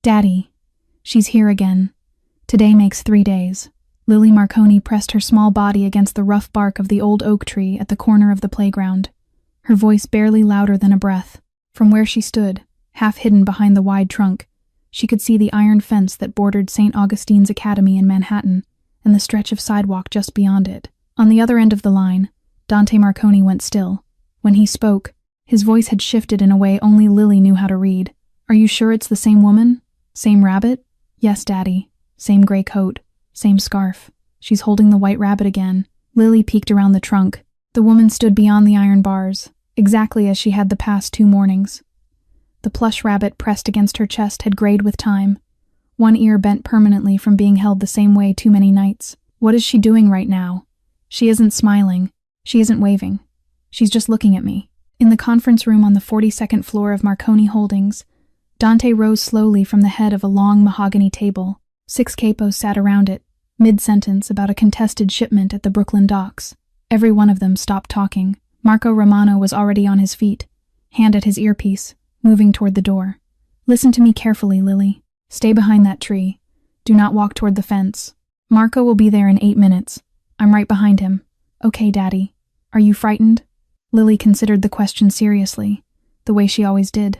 Daddy. She's here again. Today makes 3 days. Lily Marconi pressed her small body against the rough bark of the old oak tree at the corner of the playground, her voice barely louder than a breath. From where she stood, half hidden behind the wide trunk, she could see the iron fence that bordered St. Augustine's Academy in Manhattan and the stretch of sidewalk just beyond it. On the other end of the line, Dante Marconi went still. When he spoke, his voice had shifted in a way only Lily knew how to read. Are you sure it's the same woman? Same rabbit? Yes, Daddy. Same gray coat. Same scarf. She's holding the white rabbit again. Lily peeked around the trunk. The woman stood beyond the iron bars, exactly as she had the past 2 mornings. The plush rabbit pressed against her chest had grayed with time, one ear bent permanently from being held the same way too many nights. What is she doing right now? She isn't smiling. She isn't waving. She's just looking at me. In the conference room on the 42nd floor of Marconi Holdings, Dante rose slowly from the head of a long mahogany table. 6 capos sat around it, mid-sentence about a contested shipment at the Brooklyn docks. Every one of them stopped talking. Marco Romano was already on his feet, hand at his earpiece, moving toward the door. Listen to me carefully, Lily. Stay behind that tree. Do not walk toward the fence. Marco will be there in 8 minutes. I'm right behind him. Okay, Daddy. Are you frightened? Lily considered the question seriously, the way she always did.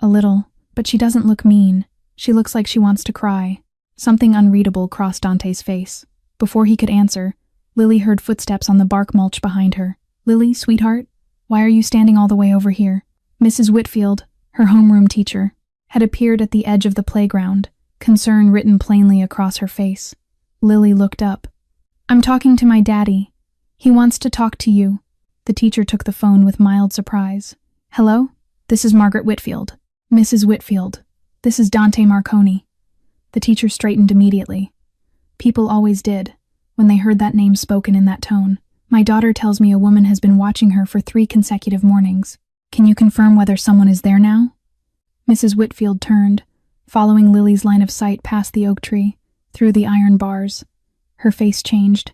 A little, but she doesn't look mean. She looks like she wants to cry. Something unreadable crossed Dante's face. Before he could answer, Lily heard footsteps on the bark mulch behind her. Lily, sweetheart, why are you standing all the way over here? Mrs. Whitfield, her homeroom teacher, had appeared at the edge of the playground, concern written plainly across her face. Lily looked up. I'm talking to my daddy. He wants to talk to you. The teacher took the phone with mild surprise. Hello? This is Margaret Whitfield. Mrs. Whitfield. This is Dante Marconi. The teacher straightened immediately. People always did, when they heard that name spoken in that tone. My daughter tells me a woman has been watching her for 3 consecutive mornings. Can you confirm whether someone is there now? Mrs. Whitfield turned, following Lily's line of sight past the oak tree, through the iron bars. Her face changed.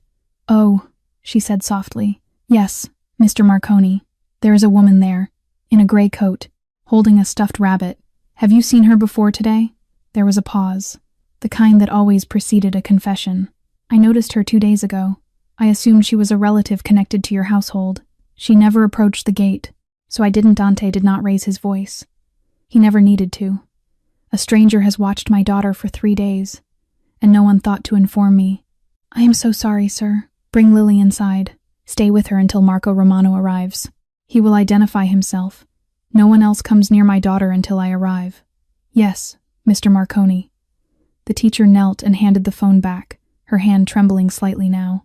Oh, she said softly. Yes, Mr. Marconi. There is a woman there, in a gray coat, holding a stuffed rabbit. Have you seen her before today? There was a pause, the kind that always preceded a confession. I noticed her 2 days ago. I assumed she was a relative connected to your household. She never approached the gate, so Dante did not raise his voice. He never needed to. A stranger has watched my daughter for 3 days, and no one thought to inform me. I am so sorry, sir. Bring Lily inside. Stay with her until Marco Romano arrives. He will identify himself. No one else comes near my daughter until I arrive. Yes, Mr. Marconi. The teacher knelt and handed the phone back, her hand trembling slightly now.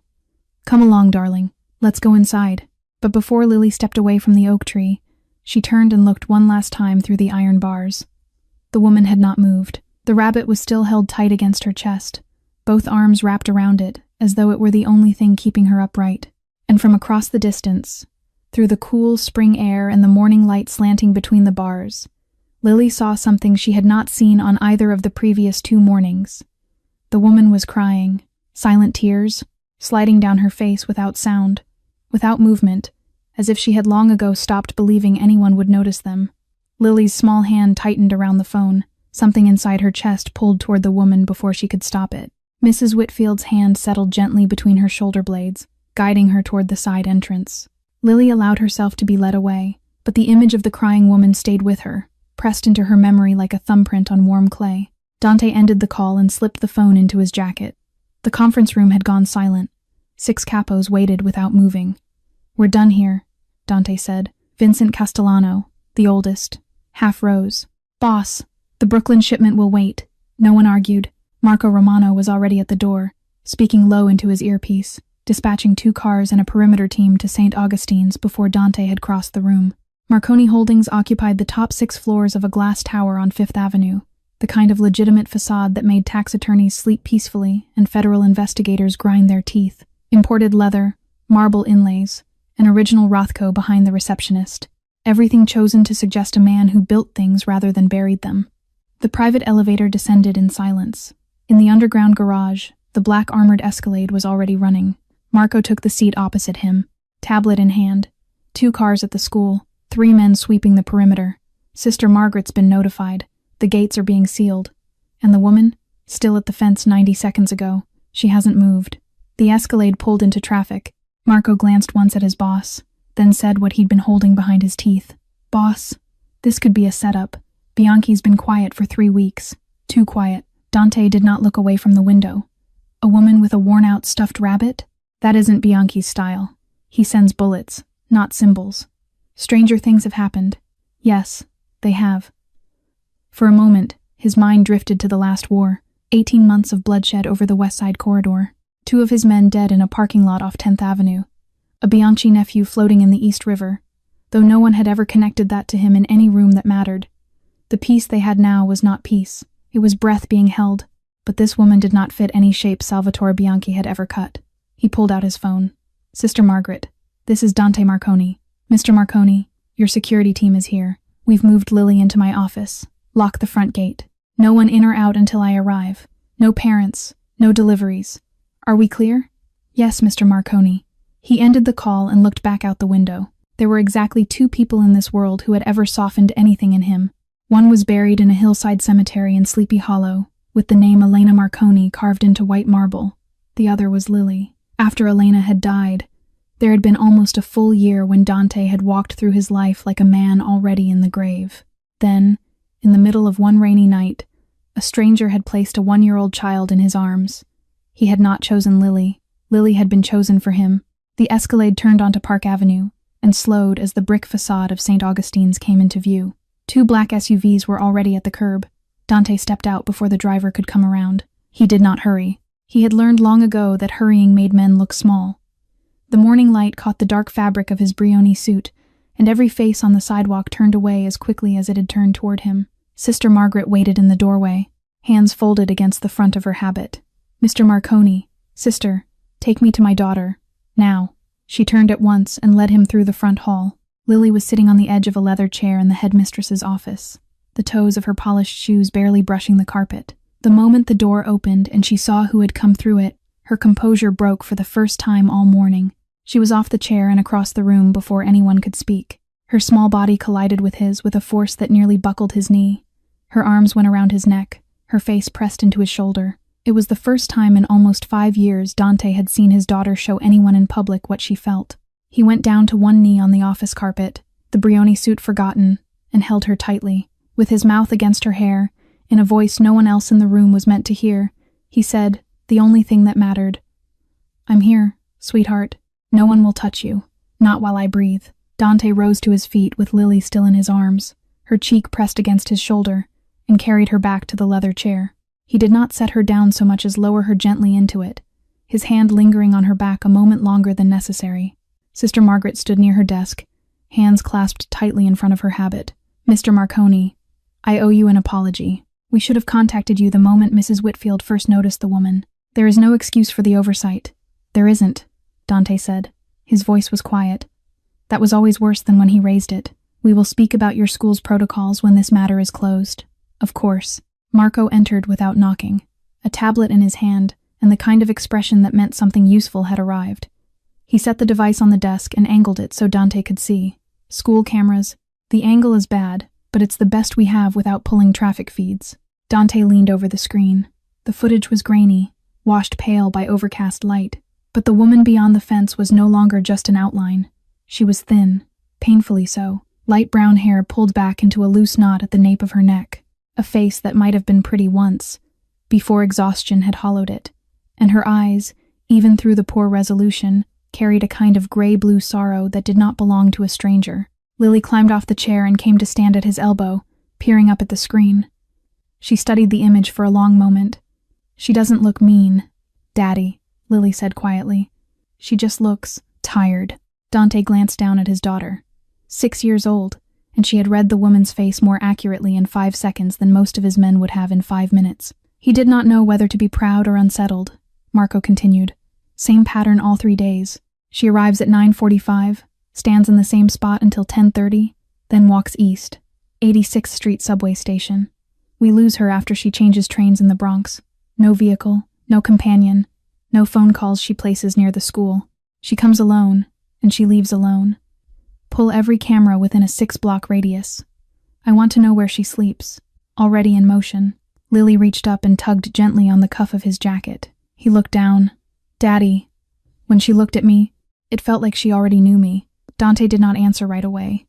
Come along, darling. Let's go inside. But before Lily stepped away from the oak tree, she turned and looked one last time through the iron bars. The woman had not moved. The rabbit was still held tight against her chest, both arms wrapped around it, as though it were the only thing keeping her upright. And from across the distance, through the cool spring air and the morning light slanting between the bars, Lily saw something she had not seen on either of the previous 2 mornings. The woman was crying, silent tears, sliding down her face without sound, without movement, as if she had long ago stopped believing anyone would notice them. Lily's small hand tightened around the phone. Something inside her chest pulled toward the woman before she could stop it. Mrs. Whitfield's hand settled gently between her shoulder blades, guiding her toward the side entrance. Lily allowed herself to be led away, but the image of the crying woman stayed with her, pressed into her memory like a thumbprint on warm clay. Dante ended the call and slipped the phone into his jacket. The conference room had gone silent. 6 capos waited without moving. We're done here, Dante said. Vincent Castellano, the oldest, half rose. Boss, the Brooklyn shipment will wait. No one argued. Marco Romano was already at the door, speaking low into his earpiece, dispatching 2 cars and a perimeter team to St. Augustine's before Dante had crossed the room. Marconi Holdings occupied the top 6 floors of a glass tower on 5th Avenue, the kind of legitimate facade that made tax attorneys sleep peacefully and federal investigators grind their teeth. Imported leather, marble inlays, an original Rothko behind the receptionist. Everything chosen to suggest a man who built things rather than buried them. The private elevator descended in silence. In the underground garage, the black armored Escalade was already running. Marco took the seat opposite him, tablet in hand. 2 cars at the school, 3 men sweeping the perimeter. Sister Margaret's been notified. The gates are being sealed. And the woman? Still at the fence 90 seconds ago. She hasn't moved. The Escalade pulled into traffic. Marco glanced once at his boss, then said what he'd been holding behind his teeth. Boss, this could be a setup. Bianchi's been quiet for 3 weeks. Too quiet. Dante did not look away from the window. A woman with a worn-out stuffed rabbit? That isn't Bianchi's style. He sends bullets, not symbols. Stranger things have happened. Yes, they have. For a moment, his mind drifted to the last war. 18 months of bloodshed over the West Side corridor. 2 of his men dead in a parking lot off 10th Avenue. A Bianchi nephew floating in the East River, though no one had ever connected that to him in any room that mattered. The peace they had now was not peace. It was breath being held. But this woman did not fit any shape Salvatore Bianchi had ever cut. He pulled out his phone. Sister Margaret, this is Dante Marconi. Mr. Marconi, your security team is here. We've moved Lily into my office. Lock the front gate. No one in or out until I arrive. No parents. No deliveries. Are we clear? Yes, Mr. Marconi. He ended the call and looked back out the window. There were exactly 2 people in this world who had ever softened anything in him. One was buried in a hillside cemetery in Sleepy Hollow, with the name Elena Marconi carved into white marble. The other was Lily. After Elena had died, there had been almost a full year when Dante had walked through his life like a man already in the grave. Then, in the middle of one rainy night, a stranger had placed a 1-year-old child in his arms. He had not chosen Lily. Lily had been chosen for him. The Escalade turned onto Park Avenue and slowed as the brick facade of St. Augustine's came into view. 2 black SUVs were already at the curb. Dante stepped out before the driver could come around. He did not hurry. He had learned long ago that hurrying made men look small. The morning light caught the dark fabric of his Brioni suit, and every face on the sidewalk turned away as quickly as it had turned toward him. Sister Margaret waited in the doorway, hands folded against the front of her habit. Mr. Marconi, sister, take me to my daughter. Now. She turned at once and led him through the front hall. Lily was sitting on the edge of a leather chair in the headmistress's office, the toes of her polished shoes barely brushing the carpet. The moment the door opened and she saw who had come through it, her composure broke for the first time all morning. She was off the chair and across the room before anyone could speak. Her small body collided with his with a force that nearly buckled his knee. Her arms went around his neck, her face pressed into his shoulder. It was the first time in almost 5 years Dante had seen his daughter show anyone in public what she felt. He went down to one knee on the office carpet, the Brioni suit forgotten, and held her tightly. With his mouth against her hair, in a voice no one else in the room was meant to hear, he said, the only thing that mattered. I'm here, sweetheart. No one will touch you. Not while I breathe. Dante rose to his feet with Lily still in his arms, her cheek pressed against his shoulder, and carried her back to the leather chair. He did not set her down so much as lower her gently into it, his hand lingering on her back a moment longer than necessary. Sister Margaret stood near her desk, hands clasped tightly in front of her habit. Mr. Marconi, I owe you an apology. We should have contacted you the moment Mrs. Whitfield first noticed the woman. There is no excuse for the oversight. There isn't, Dante said. His voice was quiet. That was always worse than when he raised it. We will speak about your school's protocols when this matter is closed. Of course. Marco entered without knocking, a tablet in his hand, and the kind of expression that meant something useful had arrived. He set the device on the desk and angled it so Dante could see. School cameras. The angle is bad, but it's the best we have without pulling traffic feeds. Dante leaned over the screen. The footage was grainy, washed pale by overcast light, but the woman beyond the fence was no longer just an outline. She was thin, painfully so, light brown hair pulled back into a loose knot at the nape of her neck. A face that might have been pretty once, before exhaustion had hollowed it, and her eyes, even through the poor resolution, carried a kind of gray-blue sorrow that did not belong to a stranger. Lily climbed off the chair and came to stand at his elbow, peering up at the screen. She studied the image for a long moment. She doesn't look mean, Daddy, Lily said quietly. She just looks tired. Dante glanced down at his daughter. 6 years old, and she had read the woman's face more accurately in 5 seconds than most of his men would have in 5 minutes. He did not know whether to be proud or unsettled. Marco continued. Same pattern all 3 days. She arrives at 9:45, stands in the same spot until 10:30, then walks east, 86th Street subway station. We lose her after she changes trains in the Bronx. No vehicle, no companion, no phone calls she places near the school. She comes alone, and she leaves alone. Pull every camera within a 6-block radius. I want to know where she sleeps. Already in motion. Lily reached up and tugged gently on the cuff of his jacket. He looked down. "Daddy." When she looked at me, it felt like she already knew me. Dante did not answer right away.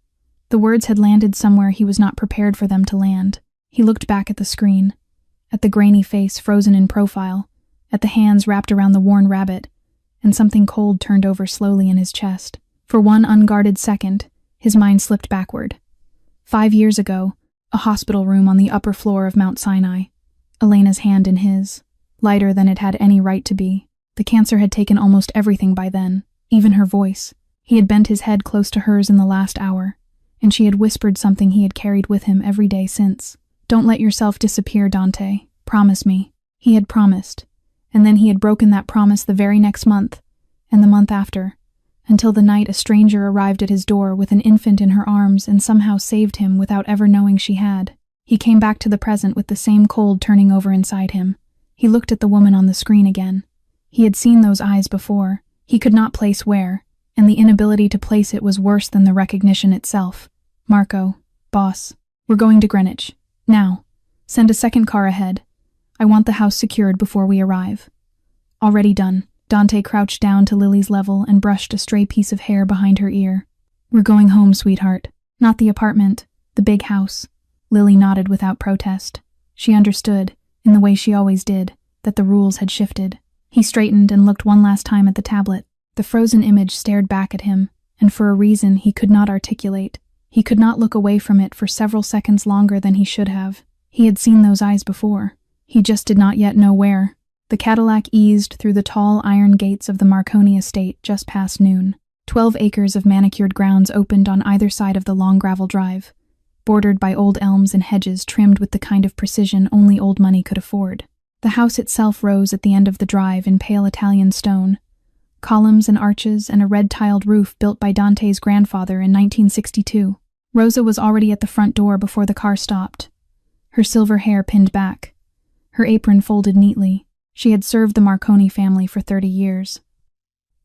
The words had landed somewhere he was not prepared for them to land. He looked back at the screen, at the grainy face frozen in profile, at the hands wrapped around the worn rabbit, and something cold turned over slowly in his chest. For one unguarded second, his mind slipped backward. 5 years ago, a hospital room on the upper floor of Mount Sinai. Elena's hand in his, lighter than it had any right to be. The cancer had taken almost everything by then, even her voice. He had bent his head close to hers in the last hour, and she had whispered something he had carried with him every day since. "Don't let yourself disappear, Dante. Promise me." He had promised, and then he had broken that promise the very next month, and the month after, until the night a stranger arrived at his door with an infant in her arms and somehow saved him without ever knowing she had. He came back to the present with the same cold turning over inside him. He looked at the woman on the screen again. He had seen those eyes before. He could not place where, and the inability to place it was worse than the recognition itself. "Marco, boss, we're going to Greenwich. Now, send a second car ahead. I want the house secured before we arrive." "Already done." Dante crouched down to Lily's level and brushed a stray piece of hair behind her ear. "We're going home, sweetheart. Not the apartment, the big house." Lily nodded without protest. She understood, in the way she always did, that the rules had shifted. He straightened and looked one last time at the tablet. The frozen image stared back at him, and for a reason he could not articulate. He could not look away from it for several seconds longer than he should have. He had seen those eyes before. He just did not yet know where. The Cadillac eased through the tall iron gates of the Marconi estate just past noon. 12 acres of manicured grounds opened on either side of the long gravel drive, bordered by old elms and hedges trimmed with the kind of precision only old money could afford. The house itself rose at the end of the drive in pale Italian stone, columns and arches and a red-tiled roof built by Dante's grandfather in 1962. Rosa was already at the front door before the car stopped, her silver hair pinned back, her apron folded neatly. She had served the Marconi family for 30 years.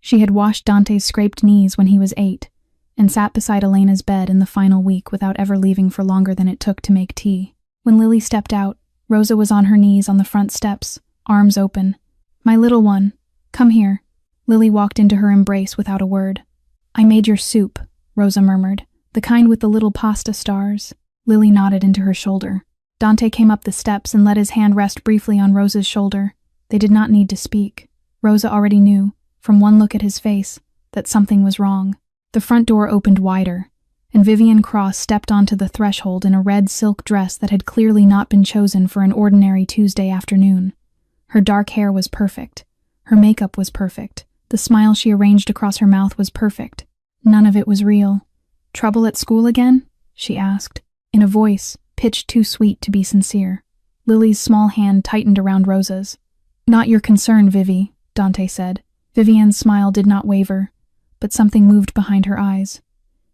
She had washed Dante's scraped knees when he was 8, and sat beside Elena's bed in the final week without ever leaving for longer than it took to make tea. When Lily stepped out, Rosa was on her knees on the front steps, arms open. "My little one, come here." Lily walked into her embrace without a word. "I made your soup," Rosa murmured. "The kind with the little pasta stars." Lily nodded into her shoulder. Dante came up the steps and let his hand rest briefly on Rosa's shoulder. They did not need to speak. Rosa already knew, from one look at his face, that something was wrong. The front door opened wider, and Vivian Cross stepped onto the threshold in a red silk dress that had clearly not been chosen for an ordinary Tuesday afternoon. Her dark hair was perfect. Her makeup was perfect. The smile she arranged across her mouth was perfect. None of it was real. "Trouble at school again?" she asked, in a voice pitched too sweet to be sincere. Lily's small hand tightened around Rosa's. "Not your concern, Vivi," Dante said. Vivian's smile did not waver, but something moved behind her eyes.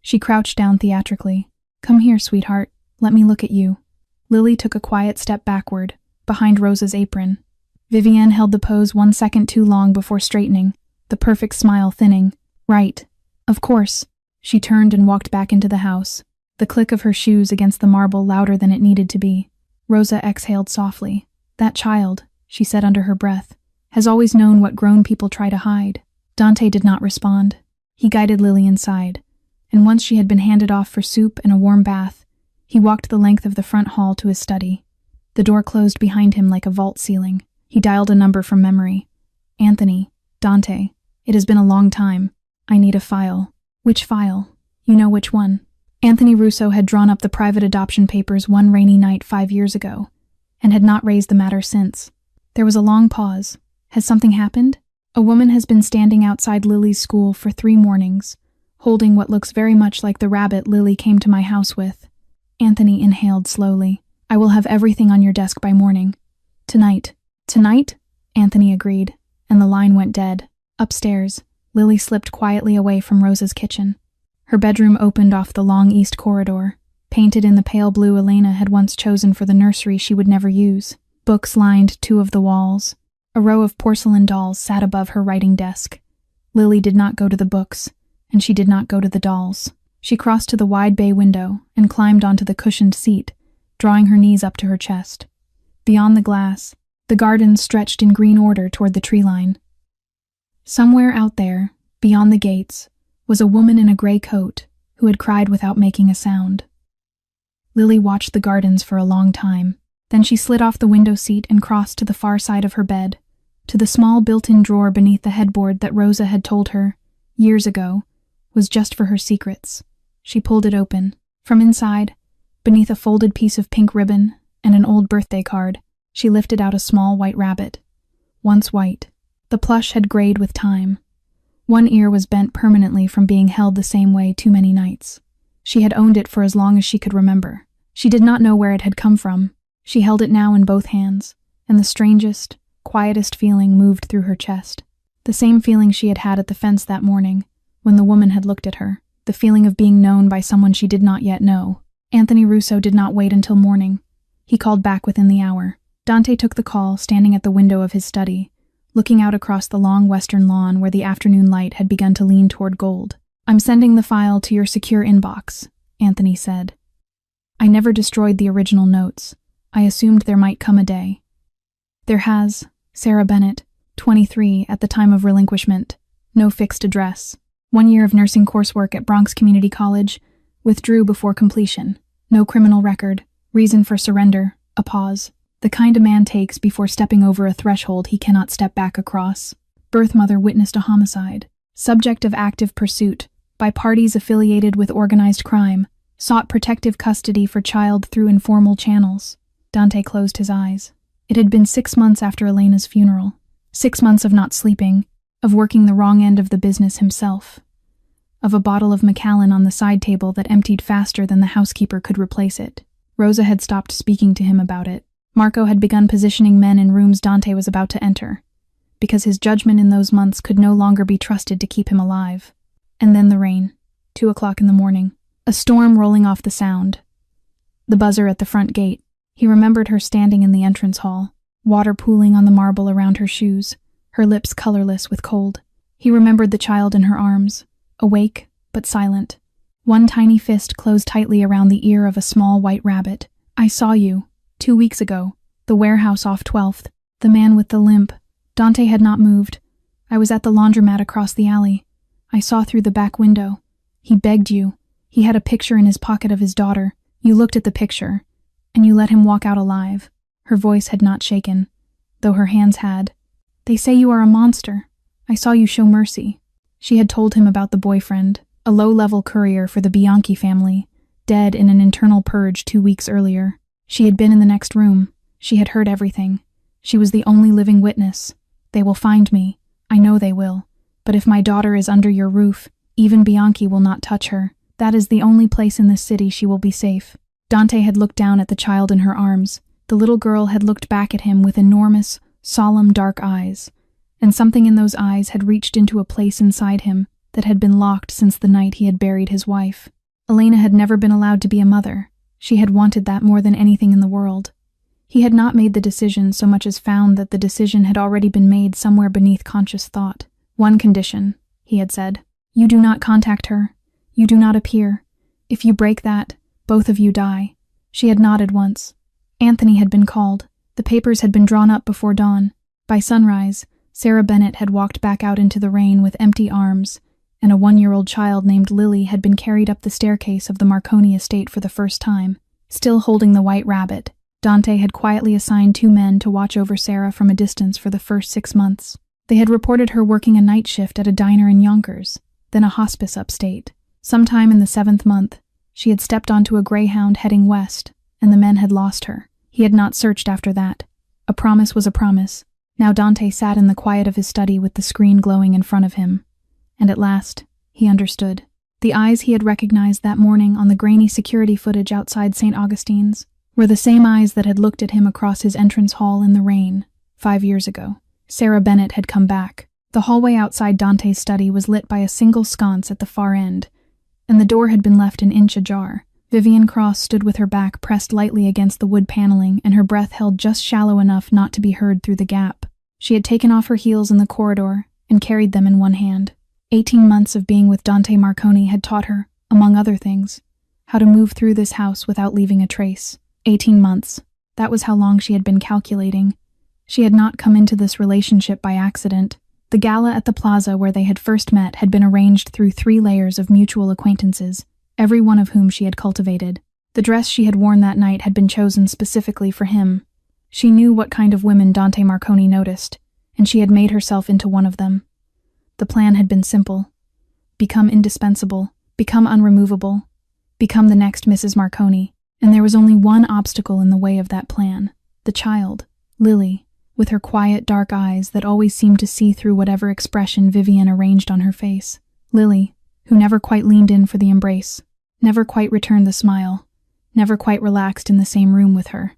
She crouched down theatrically. "Come here, sweetheart. Let me look at you." Lily took a quiet step backward, behind Rosa's apron. Vivian held the pose 1 second too long before straightening, the perfect smile thinning. "Right. Of course." She turned and walked back into the house, the click of her shoes against the marble louder than it needed to be. Rosa exhaled softly. "That child," she said under her breath, "has always known what grown people try to hide." Dante did not respond. He guided Lily inside, and once she had been handed off for soup and a warm bath, he walked the length of the front hall to his study. The door closed behind him like a vault ceiling. He dialed a number from memory. "Anthony, Dante, it has been a long time. I need a file." "Which file? You know which one?" Anthony Russo had drawn up the private adoption papers one rainy night 5 years ago, and had not raised the matter since. There was a long pause. Has something happened? "A woman has been standing outside Lily's school for 3 mornings, holding what looks very much like the rabbit Lily came to my house with." Anthony inhaled slowly. "I will have everything on your desk by morning." "Tonight." "Tonight?" Anthony agreed, and the line went dead. Upstairs, Lily slipped quietly away from Rosa's kitchen. Her bedroom opened off the long east corridor, painted in the pale blue Elena had once chosen for the nursery she would never use. Books lined 2 of the walls. A row of porcelain dolls sat above her writing desk. Lily did not go to the books, and she did not go to the dolls. She crossed to the wide bay window and climbed onto the cushioned seat, drawing her knees up to her chest. Beyond the glass, the gardens stretched in green order toward the tree line. Somewhere out there, beyond the gates, was a woman in a gray coat who had cried without making a sound. Lily watched the gardens for a long time. Then she slid off the window seat and crossed to the far side of her bed, to the small built-in drawer beneath the headboard that Rosa had told her, years ago, was just for her secrets. She pulled it open. From inside, beneath a folded piece of pink ribbon and an old birthday card, she lifted out a small white rabbit. Once white, the plush had grayed with time. One ear was bent permanently from being held the same way too many nights. She had owned it for as long as she could remember. She did not know where it had come from. She held it now in both hands, and the strangest, quietest feeling moved through her chest. The same feeling she had had at the fence that morning, when the woman had looked at her, the feeling of being known by someone she did not yet know. Anthony Russo did not wait until morning. He called back within the hour. Dante took the call, standing at the window of his study, looking out across the long western lawn where the afternoon light had begun to lean toward gold. "I'm sending the file to your secure inbox," Anthony said. "I never destroyed the original notes. I assumed there might come a day." There has, Sarah Bennett, 23 at the time of relinquishment, no fixed address. 1 year of nursing coursework at Bronx Community College, withdrew before completion. No criminal record, reason for surrender, a pause. The kind a man takes before stepping over a threshold he cannot step back across. Birth mother witnessed a homicide. Subject of active pursuit, by parties affiliated with organized crime, sought protective custody for child through informal channels. Dante closed his eyes. It had been 6 months after Elena's funeral. 6 months of not sleeping, of working the wrong end of the business himself, of a bottle of Macallan on the side table that emptied faster than the housekeeper could replace it. Rosa had stopped speaking to him about it. Marco had begun positioning men in rooms Dante was about to enter, because his judgment in those months could no longer be trusted to keep him alive. And then the rain. 2 o'clock in the morning. A storm rolling off the sound. The buzzer at the front gate. He remembered her standing in the entrance hall, water pooling on the marble around her shoes, her lips colorless with cold. He remembered the child in her arms, awake but silent. One tiny fist closed tightly around the ear of a small white rabbit. "I saw you, 2 weeks ago, the warehouse off 12th. The man with the limp." Dante had not moved. "I was at the laundromat across the alley. I saw through the back window. He begged you. He had a picture in his pocket of his daughter. You looked at the picture, and you let him walk out alive." Her voice had not shaken, though her hands had. "They say you are a monster. I saw you show mercy." She had told him about the boyfriend, a low-level courier for the Bianchi family, dead in an internal purge 2 weeks earlier. She had been in the next room. She had heard everything. She was the only living witness. "They will find me. I know they will. But if my daughter is under your roof, even Bianchi will not touch her. That is the only place in this city she will be safe." Dante had looked down at the child in her arms. The little girl had looked back at him with enormous, solemn dark eyes, and something in those eyes had reached into a place inside him that had been locked since the night he had buried his wife. Elena had never been allowed to be a mother. She had wanted that more than anything in the world. He had not made the decision so much as found that the decision had already been made somewhere beneath conscious thought. "One condition," he had said. "You do not contact her. You do not appear. If you break that, both of you die." She had nodded once. Anthony had been called. The papers had been drawn up before dawn. By sunrise, Sarah Bennett had walked back out into the rain with empty arms, and a 1-year-old child named Lily had been carried up the staircase of the Marconi estate for the first time. Still holding the white rabbit, Dante had quietly assigned 2 men to watch over Sarah from a distance for the first 6 months. They had reported her working a night shift at a diner in Yonkers, then a hospice upstate. Sometime in the 7th month, she had stepped onto a greyhound heading west, and the men had lost her. He had not searched after that. A promise was a promise. Now Dante sat in the quiet of his study with the screen glowing in front of him. And at last, he understood. The eyes he had recognized that morning on the grainy security footage outside St. Augustine's were the same eyes that had looked at him across his entrance hall in the rain 5 years ago. Sarah Bennett had come back. The hallway outside Dante's study was lit by a single sconce at the far end, and the door had been left an inch ajar. Vivian Cross stood with her back pressed lightly against the wood paneling and her breath held just shallow enough not to be heard through the gap. She had taken off her heels in the corridor and carried them in one hand. 18 months of being with Dante Marconi had taught her, among other things, how to move through this house without leaving a trace. 18 months. That was how long she had been calculating. She had not come into this relationship by accident. The gala at the plaza where they had first met had been arranged through 3 layers of mutual acquaintances, every one of whom she had cultivated. The dress she had worn that night had been chosen specifically for him. She knew what kind of women Dante Marconi noticed, and she had made herself into one of them. The plan had been simple. Become indispensable, become unremovable, become the next Mrs. Marconi, and there was only one obstacle in the way of that plan: the child, Lily, with her quiet, dark eyes that always seemed to see through whatever expression Vivian arranged on her face. Lily, who never quite leaned in for the embrace, never quite returned the smile, never quite relaxed in the same room with her.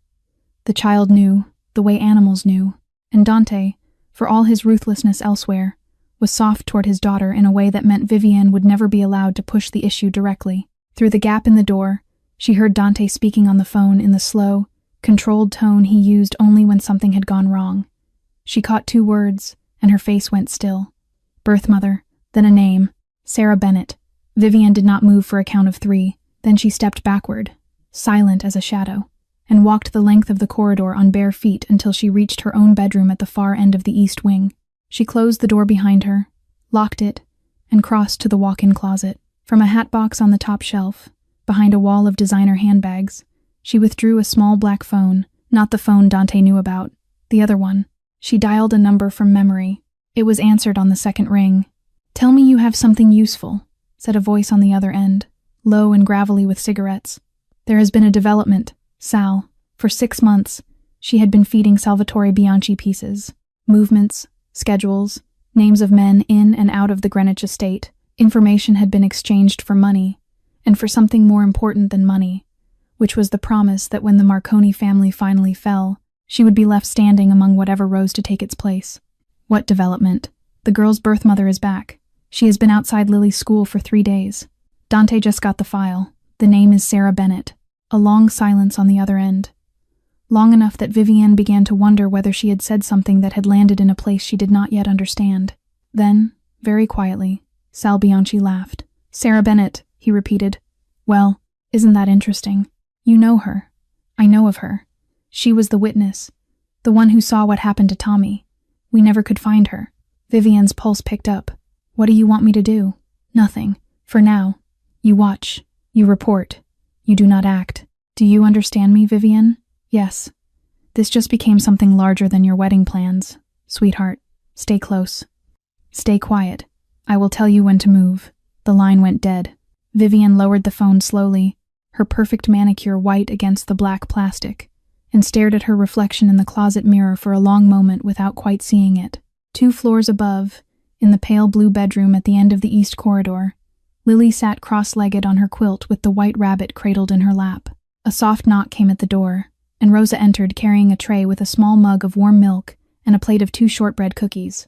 The child knew, the way animals knew, and Dante, for all his ruthlessness elsewhere, was soft toward his daughter in a way that meant Vivian would never be allowed to push the issue directly. Through the gap in the door, she heard Dante speaking on the phone in the slow, controlled tone he used only when something had gone wrong. She caught 2 words, and her face went still. Birth mother, then a name, Sarah Bennett. Vivian did not move for a count of 3, then she stepped backward, silent as a shadow, and walked the length of the corridor on bare feet until she reached her own bedroom at the far end of the east wing. She closed the door behind her, locked it, and crossed to the walk-in closet. From a hat box on the top shelf, behind a wall of designer handbags, she withdrew a small black phone, not the phone Dante knew about, the other one. She dialed a number from memory. It was answered on the second ring. "Tell me you have something useful," said a voice on the other end, low and gravelly with cigarettes. "There has been a development, Sal. For 6 months, she had been feeding Salvatore Bianchi pieces, movements, schedules, names of men in and out of the Greenwich estate. Information had been exchanged for money, and for something more important than money, which was the promise that when the Marconi family finally fell, she would be left standing among whatever rose to take its place." "What development?" "The girl's birth mother is back. She has been outside Lily's school for 3 days. Dante just got the file. The name is Sarah Bennett." A long silence on the other end. Long enough that Vivian began to wonder whether she had said something that had landed in a place she did not yet understand. Then, very quietly, Sal Bianchi laughed. "Sarah Bennett," he repeated. "Well, isn't that interesting? You know her. I know of her. She was the witness, the one who saw what happened to Tommy. We never could find her." Vivian's pulse picked up. "What do you want me to do?" "Nothing. For now. You watch. You report. You do not act. Do you understand me, Vivian?" "Yes. This just became something larger than your wedding plans. Sweetheart, stay close. Stay quiet. I will tell you when to move." The line went dead. Vivian lowered the phone slowly, her perfect manicure white against the black plastic, and stared at her reflection in the closet mirror for a long moment without quite seeing it. 2 floors above, in the pale blue bedroom at the end of the east corridor, Lily sat cross-legged on her quilt with the white rabbit cradled in her lap. A soft knock came at the door, and Rosa entered carrying a tray with a small mug of warm milk and a plate of 2 shortbread cookies.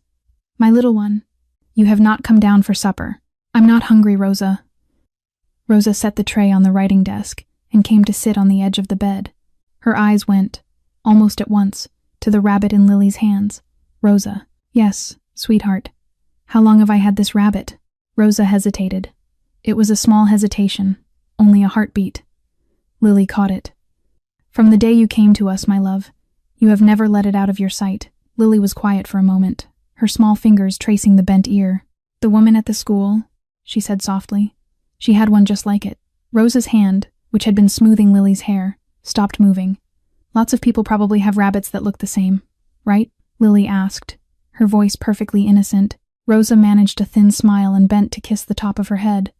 "My little one, you have not come down for supper." "I'm not hungry, Rosa." Rosa set the tray on the writing desk and came to sit on the edge of the bed. Her eyes went, almost at once, to the rabbit in Lily's hands. "Rosa." "Yes, sweetheart. How long have I had this rabbit?" Rosa hesitated. It was a small hesitation, only a heartbeat. Lily caught it. "From the day you came to us, my love. You have never let it out of your sight." Lily was quiet for a moment, her small fingers tracing the bent ear. "The woman at the school," she said softly. "She had one just like it." Rosa's hand, which had been smoothing Lily's hair, stopped moving. "Lots of people probably have rabbits that look the same, right?" Lily asked, her voice perfectly innocent. Rosa managed a thin smile and bent to kiss the top of her head,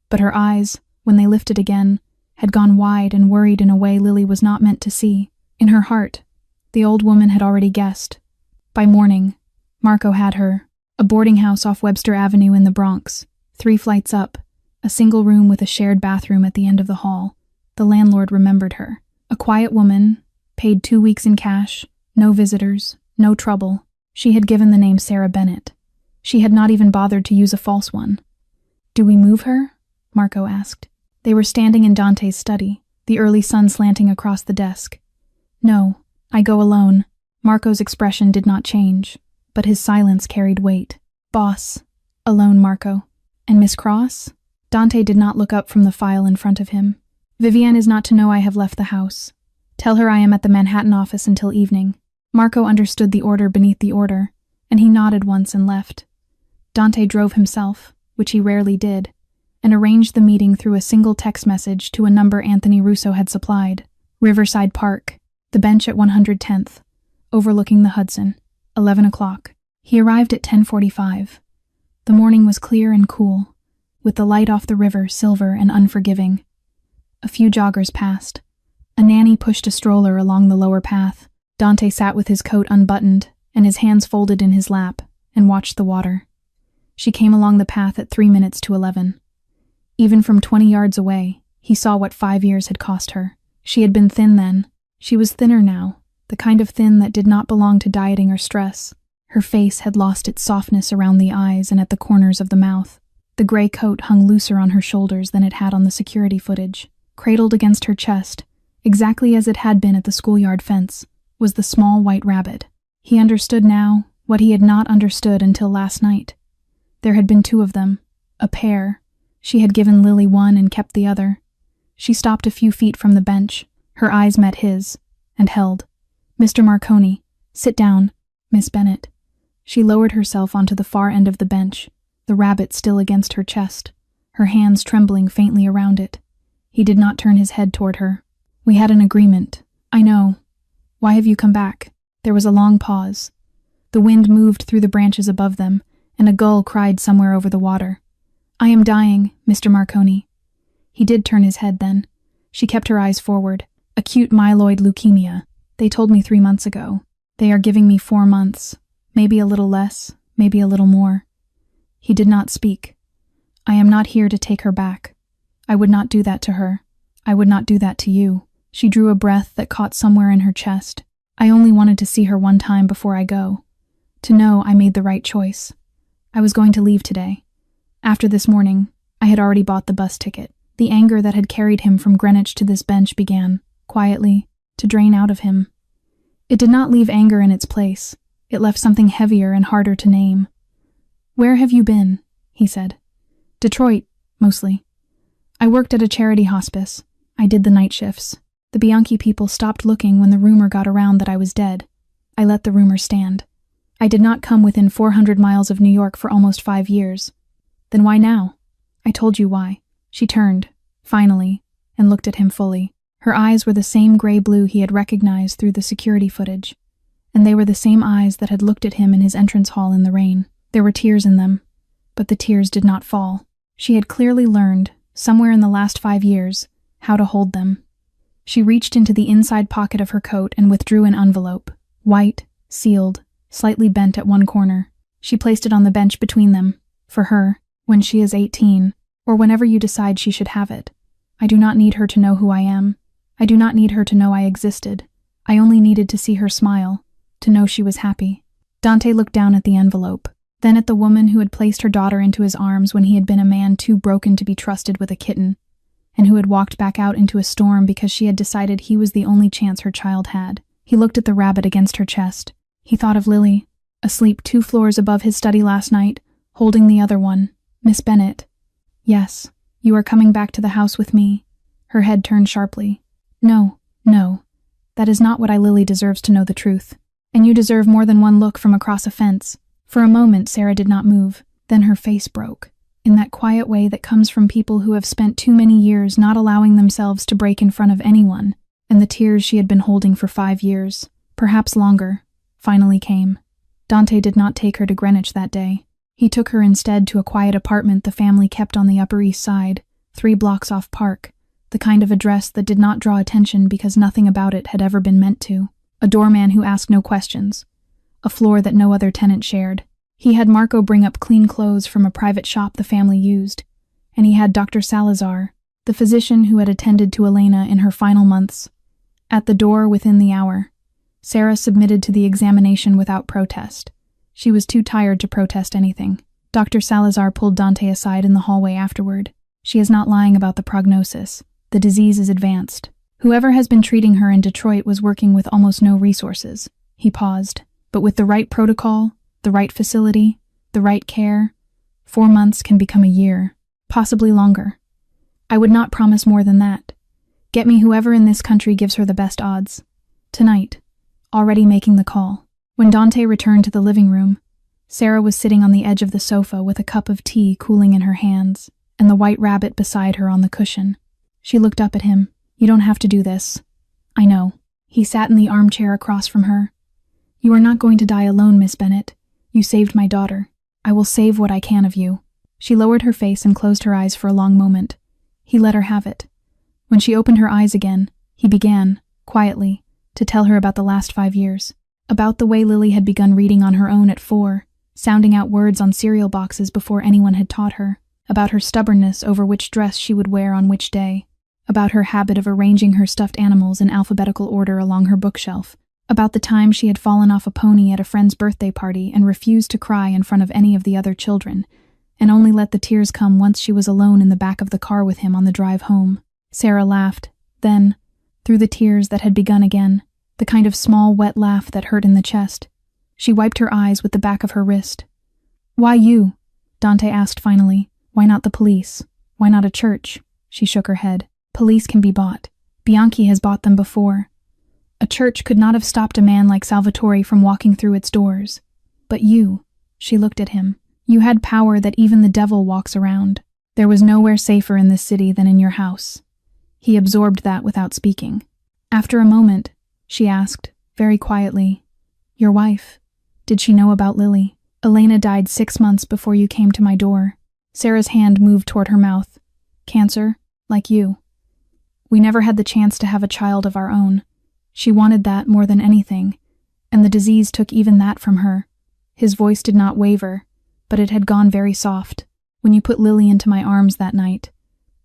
but her eyes, when they lifted again, had gone wide and worried in a way Lily was not meant to see. In her heart, the old woman had already guessed. By morning, Marco had her. A boarding house off Webster Avenue in the Bronx, 3 flights up, a single room with a shared bathroom at the end of the hall. The landlord remembered her. A quiet woman, paid 2 weeks in cash, no visitors, no trouble. She had given the name Sarah Bennett. She had not even bothered to use a false one. "Do we move her?" Marco asked. They were standing in Dante's study, the early sun slanting across the desk. "No, I go alone." Marco's expression did not change, but his silence carried weight. "Boss." "Alone, Marco." "And Miss Cross?" Dante did not look up from the file in front of him. "Vivian is not to know I have left the house. Tell her I am at the Manhattan office until evening." Marco understood the order beneath the order, and he nodded once and left. Dante drove himself, which he rarely did, and arranged the meeting through a single text message to a number Anthony Russo had supplied. Riverside Park, the bench at 110th, overlooking the Hudson, 11 o'clock. He arrived at 10:45. The morning was clear and cool, with the light off the river silver and unforgiving. A few joggers passed. A nanny pushed a stroller along the lower path. Dante sat with his coat unbuttoned and his hands folded in his lap and watched the water. She came along the path at 3 minutes to 11. Even from 20 yards away, he saw what 5 years had cost her. She had been thin then. She was thinner now, the kind of thin that did not belong to dieting or stress. Her face had lost its softness around the eyes and at the corners of the mouth. The gray coat hung looser on her shoulders than it had on the security footage. Cradled against her chest, exactly as it had been at the schoolyard fence, was the small white rabbit. He understood now what he had not understood until last night. There had been 2 of them, a pair. She had given Lily one and kept the other. She stopped a few feet from the bench. Her eyes met his, and held. "Mr. Marconi, sit down, Miss Bennet." She lowered herself onto the far end of the bench, the rabbit still against her chest, her hands trembling faintly around it. He did not turn his head toward her. "We had an agreement. I know. Why have you come back?" There was a long pause. The wind moved through the branches above them, and a gull cried somewhere over the water. "I am dying, Mr. Marconi." He did turn his head then. She kept her eyes forward. "Acute myeloid leukemia. They told me 3 months ago. They are giving me 4 months. Maybe a little less, maybe a little more." He did not speak. "I am not here to take her back. I would not do that to her. I would not do that to you." She drew a breath that caught somewhere in her chest. "I only wanted to see her one time before I go. To know I made the right choice. I was going to leave today. After this morning, I had already bought the bus ticket." The anger that had carried him from Greenwich to this bench began, quietly, to drain out of him. It did not leave anger in its place. It left something heavier and harder to name. "Where have you been?" he said. "Detroit, mostly. I worked at a charity hospice. I did the night shifts. The Bianchi people stopped looking when the rumor got around that I was dead. I let the rumor stand. I did not come within 400 miles of New York for almost 5 years. Then why now?" "I told you why." She turned, finally, and looked at him fully. Her eyes were the same gray blue he had recognized through the security footage, and they were the same eyes that had looked at him in his entrance hall in the rain. There were tears in them, but the tears did not fall. She had clearly learned, somewhere in the last 5 years, how to hold them. She reached into the inside pocket of her coat and withdrew an envelope, white, sealed, slightly bent at one corner. She placed it on the bench between them. "For her, when she is 18, or whenever you decide she should have it. I do not need her to know who I am. I do not need her to know I existed. I only needed to see her smile, to know she was happy." Dante looked down at the envelope, then at the woman who had placed her daughter into his arms when he had been a man too broken to be trusted with a kitten, and who had walked back out into a storm because she had decided he was the only chance her child had. He looked at the rabbit against her chest. He thought of Lily, asleep 2 floors above his study last night, holding the other one, Miss Bennet. "Yes, you are coming back to the house with me." Her head turned sharply. "No, no. That is not what Lily deserves to know the truth. And you deserve more than one look from across a fence." For a moment Sarah did not move, then her face broke, in that quiet way that comes from people who have spent too many years not allowing themselves to break in front of anyone, and the tears she had been holding for 5 years, perhaps longer, finally came. Dante did not take her to Greenwich that day. He took her instead to a quiet apartment the family kept on the Upper East Side, 3 blocks off Park, the kind of address that did not draw attention because nothing about it had ever been meant to. A doorman who asked no questions. A floor that no other tenant shared. He had Marco bring up clean clothes from a private shop the family used, and he had Dr. Salazar, the physician who had attended to Elena in her final months, at the door within the hour. Sarah submitted to the examination without protest. She was too tired to protest anything. Dr. Salazar pulled Dante aside in the hallway afterward. "She is not lying about the prognosis. The disease is advanced. Whoever has been treating her in Detroit was working with almost no resources." He paused. "But with the right protocol, the right facility, the right care, 4 months can become a year, possibly longer. I would not promise more than that. Get me whoever in this country gives her the best odds. Tonight. Already making the call. When Dante returned to the living room, Sarah was sitting on the edge of the sofa with a cup of tea cooling in her hands, and the white rabbit beside her on the cushion. She looked up at him. You don't have to do this. I know. He sat in the armchair across from her. You are not going to die alone, Miss Bennet. You saved my daughter. I will save what I can of you. She lowered her face and closed her eyes for a long moment. He let her have it. When she opened her eyes again, he began, quietly, to tell her about the last 5 years. About the way Lily had begun reading on her own at 4, sounding out words on cereal boxes before anyone had taught her. About her stubbornness over which dress she would wear on which day. About her habit of arranging her stuffed animals in alphabetical order along her bookshelf. About the time she had fallen off a pony at a friend's birthday party and refused to cry in front of any of the other children, and only let the tears come once she was alone in the back of the car with him on the drive home. Sarah laughed. Then, through the tears that had begun again, the kind of small, wet laugh that hurt in the chest, she wiped her eyes with the back of her wrist. Why you? Dante asked finally. Why not the police? Why not a church? She shook her head. Police can be bought. Bianchi has bought them before. A church could not have stopped a man like Salvatore from walking through its doors. But you, she looked at him, you had power that even the devil walks around. There was nowhere safer in this city than in your house. He absorbed that without speaking. After a moment, she asked, very quietly, Your wife, did she know about Lily? Elena died 6 months before you came to my door. Sarah's hand moved toward her mouth. Cancer, like you. We never had the chance to have a child of our own. She wanted that more than anything, and the disease took even that from her. His voice did not waver, but it had gone very soft. When you put Lily into my arms that night,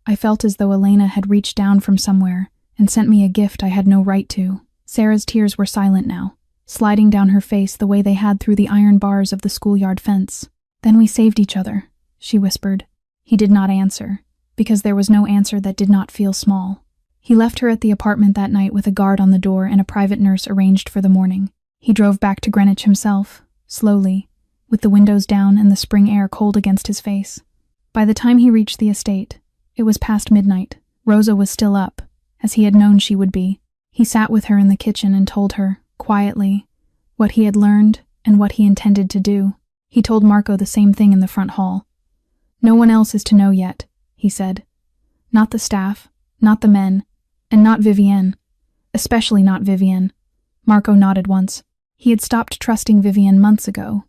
I felt as though Elena had reached down from somewhere and sent me a gift I had no right to. Sarah's tears were silent now, sliding down her face the way they had through the iron bars of the schoolyard fence. Then we saved each other, she whispered. He did not answer, because there was no answer that did not feel small. He left her at the apartment that night with a guard on the door and a private nurse arranged for the morning. He drove back to Greenwich himself, slowly, with the windows down and the spring air cold against his face. By the time he reached the estate, it was past midnight. Rosa was still up, as he had known she would be. He sat with her in the kitchen and told her, quietly, what he had learned and what he intended to do. He told Marco the same thing in the front hall. No one else is to know yet, he said. Not the staff, not the men, and not Vivienne. Especially not Vivienne. Marco nodded once. He had stopped trusting Vivienne months ago,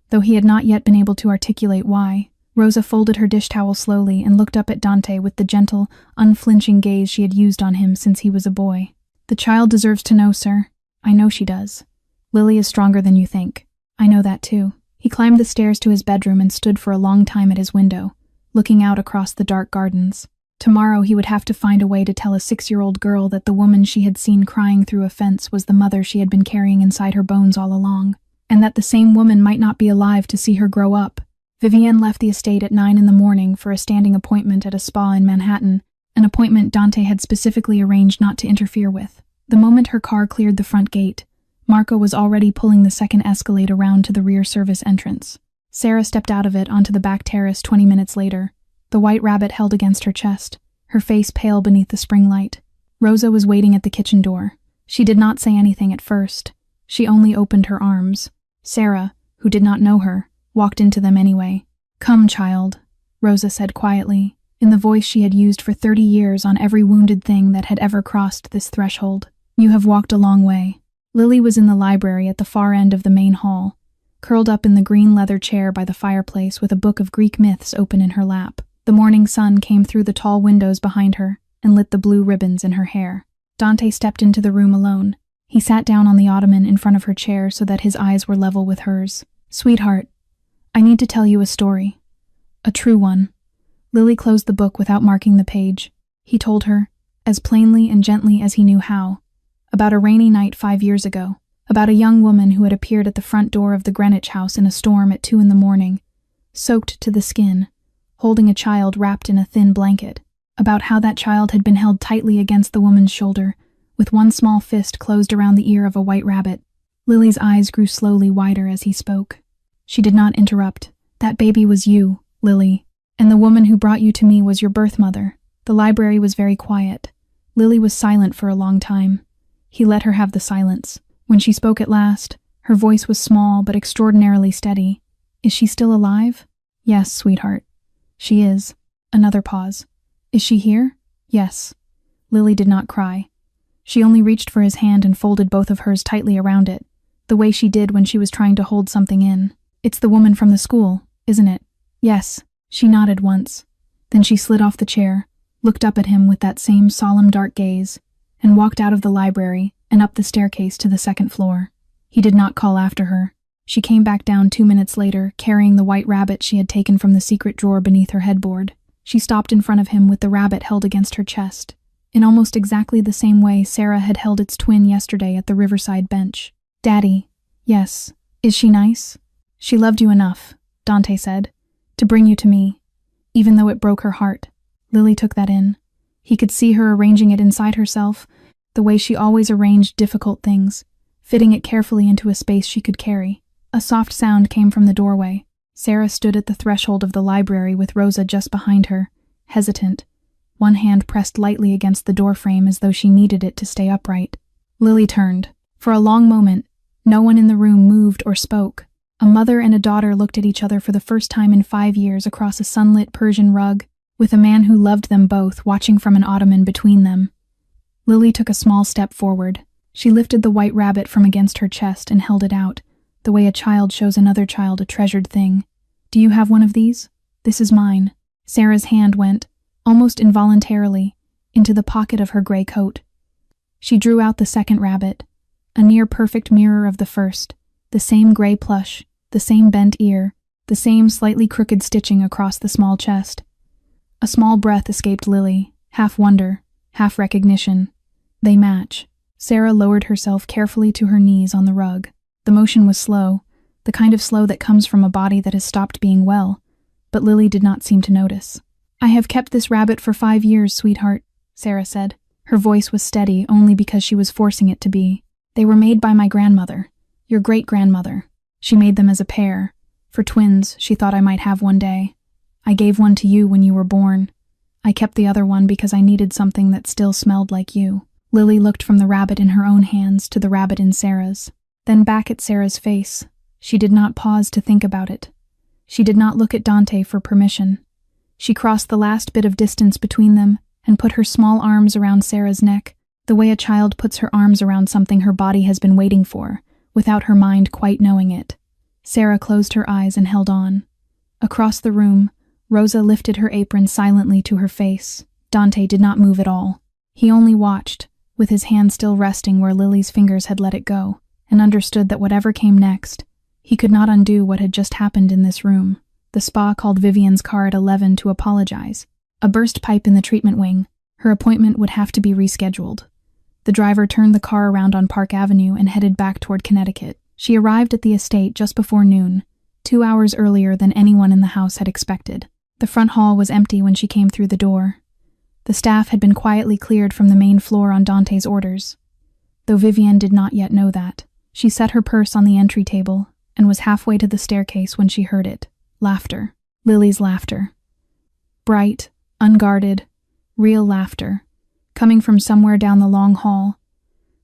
though he had not yet been able to articulate why. Rosa folded her dish towel slowly and looked up at Dante with the gentle, unflinching gaze she had used on him since he was a boy. The child deserves to know, sir. I know she does. Lily is stronger than you think. I know that too. He climbed the stairs to his bedroom and stood for a long time at his window, looking out across the dark gardens. Tomorrow he would have to find a way to tell a 6-year-old girl that the woman she had seen crying through a fence was the mother she had been carrying inside her bones all along, and that the same woman might not be alive to see her grow up. Vivienne left the estate at 9 in the morning for a standing appointment at a spa in Manhattan, an appointment Dante had specifically arranged not to interfere with. The moment her car cleared the front gate, Marco was already pulling the second Escalade around to the rear service entrance. Sarah stepped out of it onto the back terrace 20 minutes later, the white rabbit held against her chest, her face pale beneath the spring light. Rosa was waiting at the kitchen door. She did not say anything at first. She only opened her arms. Sarah, who did not know her, walked into them anyway. Come, child, Rosa said quietly, in the voice she had used for 30 years on every wounded thing that had ever crossed this threshold. You have walked a long way. Lily was in the library at the far end of the main hall, curled up in the green leather chair by the fireplace with a book of Greek myths open in her lap. The morning sun came through the tall windows behind her and lit the blue ribbons in her hair. Dante stepped into the room alone. He sat down on the ottoman in front of her chair so that his eyes were level with hers. Sweetheart, I need to tell you a story. A true one. Lily closed the book without marking the page. He told her, as plainly and gently as he knew how, about a rainy night 5 years ago, about a young woman who had appeared at the front door of the Greenwich house in a storm at 2 in the morning, soaked to the skin, holding a child wrapped in a thin blanket, about how that child had been held tightly against the woman's shoulder, with one small fist closed around the ear of a white rabbit. Lily's eyes grew slowly wider as he spoke. She did not interrupt. That baby was you, Lily, and the woman who brought you to me was your birth mother. The library was very quiet. Lily was silent for a long time. He let her have the silence. When she spoke at last, her voice was small but extraordinarily steady. Is she still alive? Yes, sweetheart. She is. Another pause. Is she here? Yes. Lily did not cry. She only reached for his hand and folded both of hers tightly around it, the way she did when she was trying to hold something in. It's the woman from the school, isn't it? Yes. She nodded once. Then she slid off the chair, looked up at him with that same solemn dark gaze, and walked out of the library and up the staircase to the second floor. He did not call after her. She came back down 2 minutes later, carrying the white rabbit she had taken from the secret drawer beneath her headboard. She stopped in front of him with the rabbit held against her chest, in almost exactly the same way Sarah had held its twin yesterday at the riverside bench. Daddy. Yes. Is she nice? She loved you enough, Dante said, to bring you to me, even though it broke her heart. Lily took that in. He could see her arranging it inside herself, the way she always arranged difficult things, fitting it carefully into a space she could carry. A soft sound came from the doorway. Sarah stood at the threshold of the library with Rosa just behind her, hesitant, one hand pressed lightly against the doorframe as though she needed it to stay upright. Lily turned. For a long moment, no one in the room moved or spoke. A mother and a daughter looked at each other for the first time in 5 years across a sunlit Persian rug, with a man who loved them both watching from an ottoman between them. Lily took a small step forward. She lifted the white rabbit from against her chest and held it out, the way a child shows another child a treasured thing. Do you have one of these? This is mine. Sarah's hand went, almost involuntarily, into the pocket of her gray coat. She drew out the second rabbit, a near-perfect mirror of the first, the same gray plush, the same bent ear, the same slightly crooked stitching across the small chest. A small breath escaped Lily, half wonder, half recognition. They match. Sarah lowered herself carefully to her knees on the rug. The motion was slow, the kind of slow that comes from a body that has stopped being well, but Lily did not seem to notice. I have kept this rabbit for 5 years, sweetheart, Sarah said. Her voice was steady only because she was forcing it to be. They were made by my grandmother, your great-grandmother. She made them as a pair. For twins, she thought I might have one day. I gave one to you when you were born. I kept the other one because I needed something that still smelled like you. Lily looked from the rabbit in her own hands to the rabbit in Sarah's, then back at Sarah's face. She did not pause to think about it. She did not look at Dante for permission. She crossed the last bit of distance between them and put her small arms around Sarah's neck, the way a child puts her arms around something her body has been waiting for, without her mind quite knowing it. Sarah closed her eyes and held on. Across the room, Rosa lifted her apron silently to her face. Dante did not move at all. He only watched, with his hand still resting where Lily's fingers had let it go, and understood that whatever came next, he could not undo what had just happened in this room. The spa called Vivian's car at 11 to apologize. A burst pipe in the treatment wing. Her appointment would have to be rescheduled. The driver turned the car around on Park Avenue and headed back toward Connecticut. She arrived at the estate just before noon, 2 hours earlier than anyone in the house had expected. The front hall was empty when she came through the door. The staff had been quietly cleared from the main floor on Dante's orders. Though Vivian did not yet know that, she set her purse on the entry table and was halfway to the staircase when she heard it. Laughter. Lily's laughter. Bright, unguarded, real laughter, coming from somewhere down the long hall.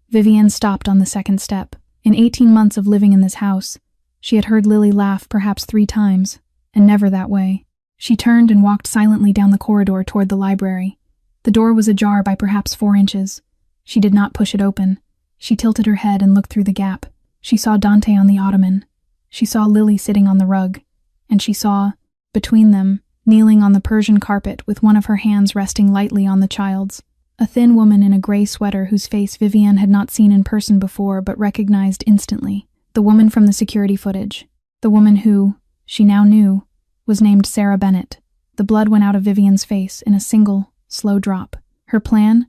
Vivian stopped on the second step. In 18 months of living in this house, she had heard Lily laugh perhaps 3 times, and never that way. She turned and walked silently down the corridor toward the library. The door was ajar by perhaps 4 inches. She did not push it open. She tilted her head and looked through the gap. She saw Dante on the ottoman. She saw Lily sitting on the rug. And she saw, between them, kneeling on the Persian carpet with one of her hands resting lightly on the child's, a thin woman in a gray sweater whose face Vivian had not seen in person before but recognized instantly. The woman from the security footage. The woman who, she now knew, was named Sarah Bennett. The blood went out of Vivian's face in a single, slow drop. Her plan?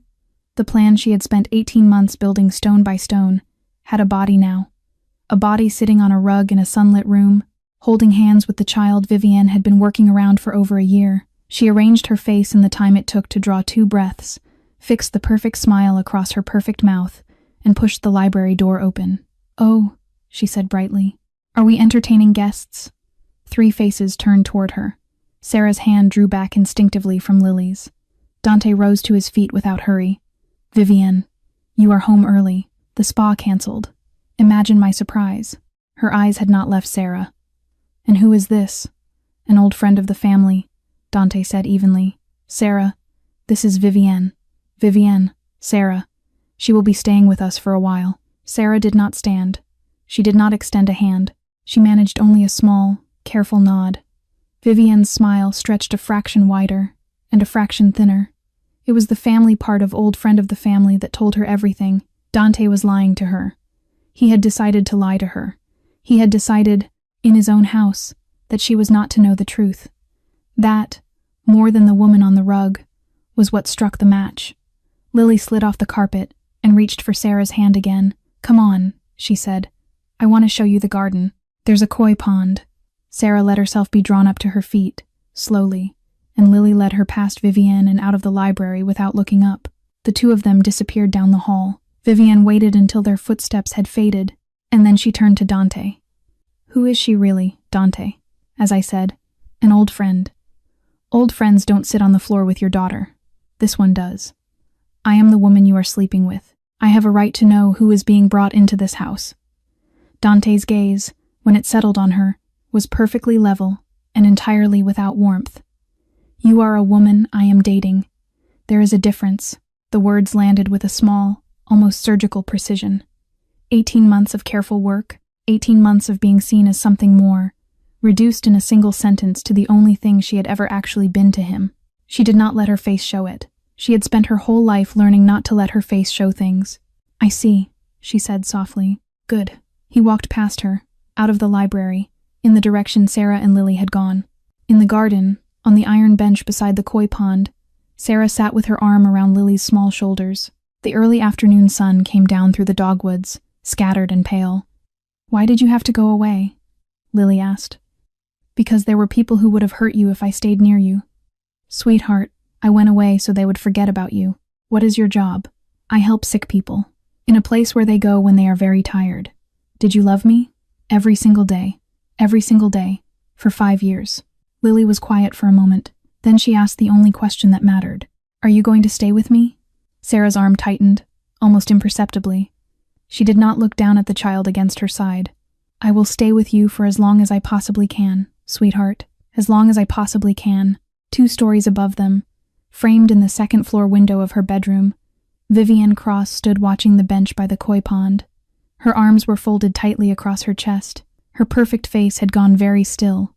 The plan she had spent 18 months building stone by stone, had a body now. A body sitting on a rug in a sunlit room, holding hands with the child Vivian had been working around for over a year. She arranged her face in the time it took to draw 2 breaths, fixed the perfect smile across her perfect mouth, and pushed the library door open. "Oh," she said brightly. "Are we entertaining guests?" 3 faces turned toward her. Sarah's hand drew back instinctively from Lily's. Dante rose to his feet without hurry. Vivienne, you are home early. The spa cancelled. Imagine my surprise. Her eyes had not left Sarah. And who is this? An old friend of the family, Dante said evenly. Sarah, this is Vivienne. Vivienne, Sarah. She will be staying with us for a while. Sarah did not stand. She did not extend a hand. She managed only a small, careful nod. Vivienne's smile stretched a fraction wider and a fraction thinner. It was the family part of old friend of the family that told her everything. Dante was lying to her. He had decided to lie to her. He had decided, in his own house, that she was not to know the truth. That, more than the woman on the rug, was what struck the match. Lily slid off the carpet and reached for Sarah's hand again. Come on, she said. I want to show you the garden. There's a koi pond. Sarah let herself be drawn up to her feet, slowly, and Lily led her past Vivienne and out of the library without looking up. The two of them disappeared down the hall. Vivienne waited until their footsteps had faded, and then she turned to Dante. Who is she really, Dante? As I said, an old friend. Old friends don't sit on the floor with your daughter. This one does. I am the woman you are sleeping with. I have a right to know who is being brought into this house. Dante's gaze, when it settled on her, was perfectly level and entirely without warmth. You are a woman I am dating. There is a difference. The words landed with a small, almost surgical precision. 18 months of careful work, 18 months of being seen as something more, reduced in a single sentence to the only thing she had ever actually been to him. She did not let her face show it. She had spent her whole life learning not to let her face show things. I see, she said softly. Good. He walked past her, out of the library, in the direction Sarah and Lily had gone. In the garden, on the iron bench beside the koi pond, Sarah sat with her arm around Lily's small shoulders. The early afternoon sun came down through the dogwoods, scattered and pale. Why did you have to go away? Lily asked. Because there were people who would have hurt you if I stayed near you. Sweetheart, I went away so they would forget about you. What is your job? I help sick people, in a place where they go when they are very tired. Did you love me? Every single day, for 5 years. Lily was quiet for a moment. Then she asked the only question that mattered. Are you going to stay with me? Sarah's arm tightened, almost imperceptibly. She did not look down at the child against her side. I will stay with you for as long as I possibly can, sweetheart, as long as I possibly can. 2 stories above them, framed in the second-floor window of her bedroom, Vivienne Cross stood watching the bench by the koi pond. Her arms were folded tightly across her chest. Her perfect face had gone very still.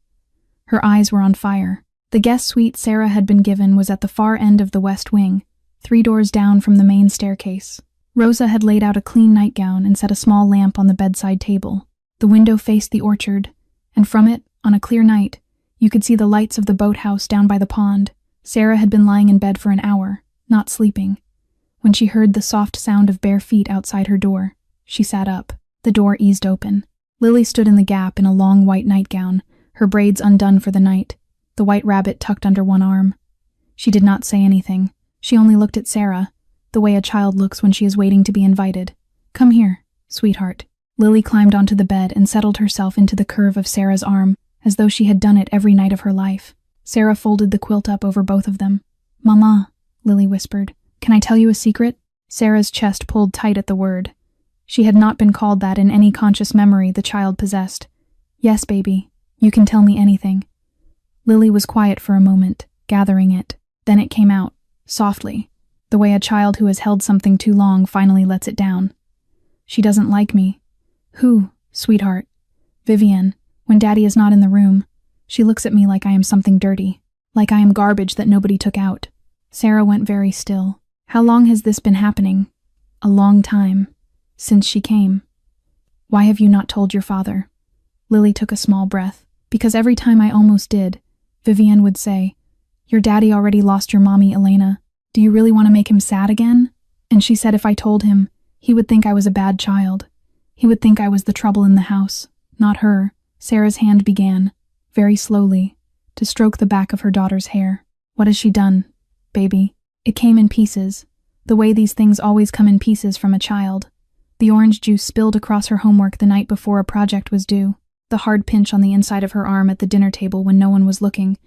Her eyes were on fire. The guest suite Sarah had been given was at the far end of the west wing, 3 doors down from the main staircase. Rosa had laid out a clean nightgown and set a small lamp on the bedside table. The window faced the orchard, and from it, on a clear night, you could see the lights of the boathouse down by the pond. Sarah had been lying in bed for an hour, not sleeping. When she heard the soft sound of bare feet outside her door, she sat up. The door eased open. Lily stood in the gap in a long white nightgown, her braids undone for the night, the white rabbit tucked under one arm. She did not say anything. She only looked at Sarah, the way a child looks when she is waiting to be invited. Come here, sweetheart. Lily climbed onto the bed and settled herself into the curve of Sarah's arm, as though she had done it every night of her life. Sarah folded the quilt up over both of them. Mama, Lily whispered. Can I tell you a secret? Sarah's chest pulled tight at the word. She had not been called that in any conscious memory the child possessed. Yes, baby, you can tell me anything. Lily was quiet for a moment, gathering it. Then it came out, softly, the way a child who has held something too long finally lets it down. She doesn't like me. Who, sweetheart? Vivienne. When Daddy is not in the room, she looks at me like I am something dirty, like I am garbage that nobody took out. Sarah went very still. How long has this been happening? A long time. Since she came. Why have you not told your father? Lily took a small breath. Because every time I almost did, Vivienne would say, Your daddy already lost your mommy, Elena. Do you really want to make him sad again? And she said if I told him, he would think I was a bad child. He would think I was the trouble in the house, not her. Sarah's hand began, very slowly, to stroke the back of her daughter's hair. What has she done, baby? It came in pieces, the way these things always come in pieces from a child. The orange juice spilled across her homework the night before a project was due. The hard pinch on the inside of her arm at the dinner table when no one was looking,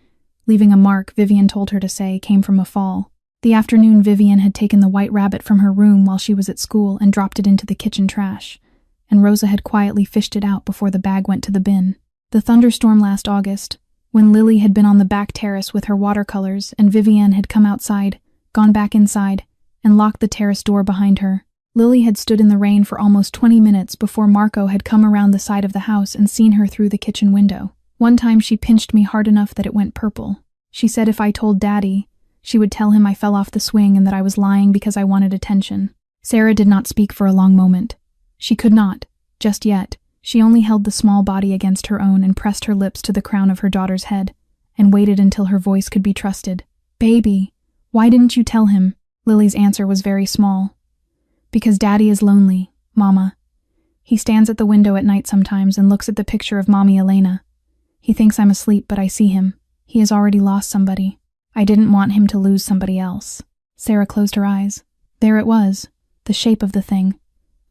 leaving a mark Vivienne told her to say came from a fall. The afternoon Vivian had taken the white rabbit from her room while she was at school and dropped it into the kitchen trash, and Rosa had quietly fished it out before the bag went to the bin. The thunderstorm last August, when Lily had been on the back terrace with her watercolors and Vivian had come outside, gone back inside, and locked the terrace door behind her. Lily had stood in the rain for almost 20 minutes before Marco had come around the side of the house and seen her through the kitchen window. One time she pinched me hard enough that it went purple. She said if I told Daddy, she would tell him I fell off the swing and that I was lying because I wanted attention. Sarah did not speak for a long moment. She could not, just yet. She only held the small body against her own and pressed her lips to the crown of her daughter's head, and waited until her voice could be trusted. "Baby, why didn't you tell him?" Lily's answer was very small. "Because Daddy is lonely, Mama. He stands at the window at night sometimes and looks at the picture of Mommy Elena. He thinks I'm asleep, but I see him. He has already lost somebody. I didn't want him to lose somebody else." Sarah closed her eyes. There it was, the shape of the thing.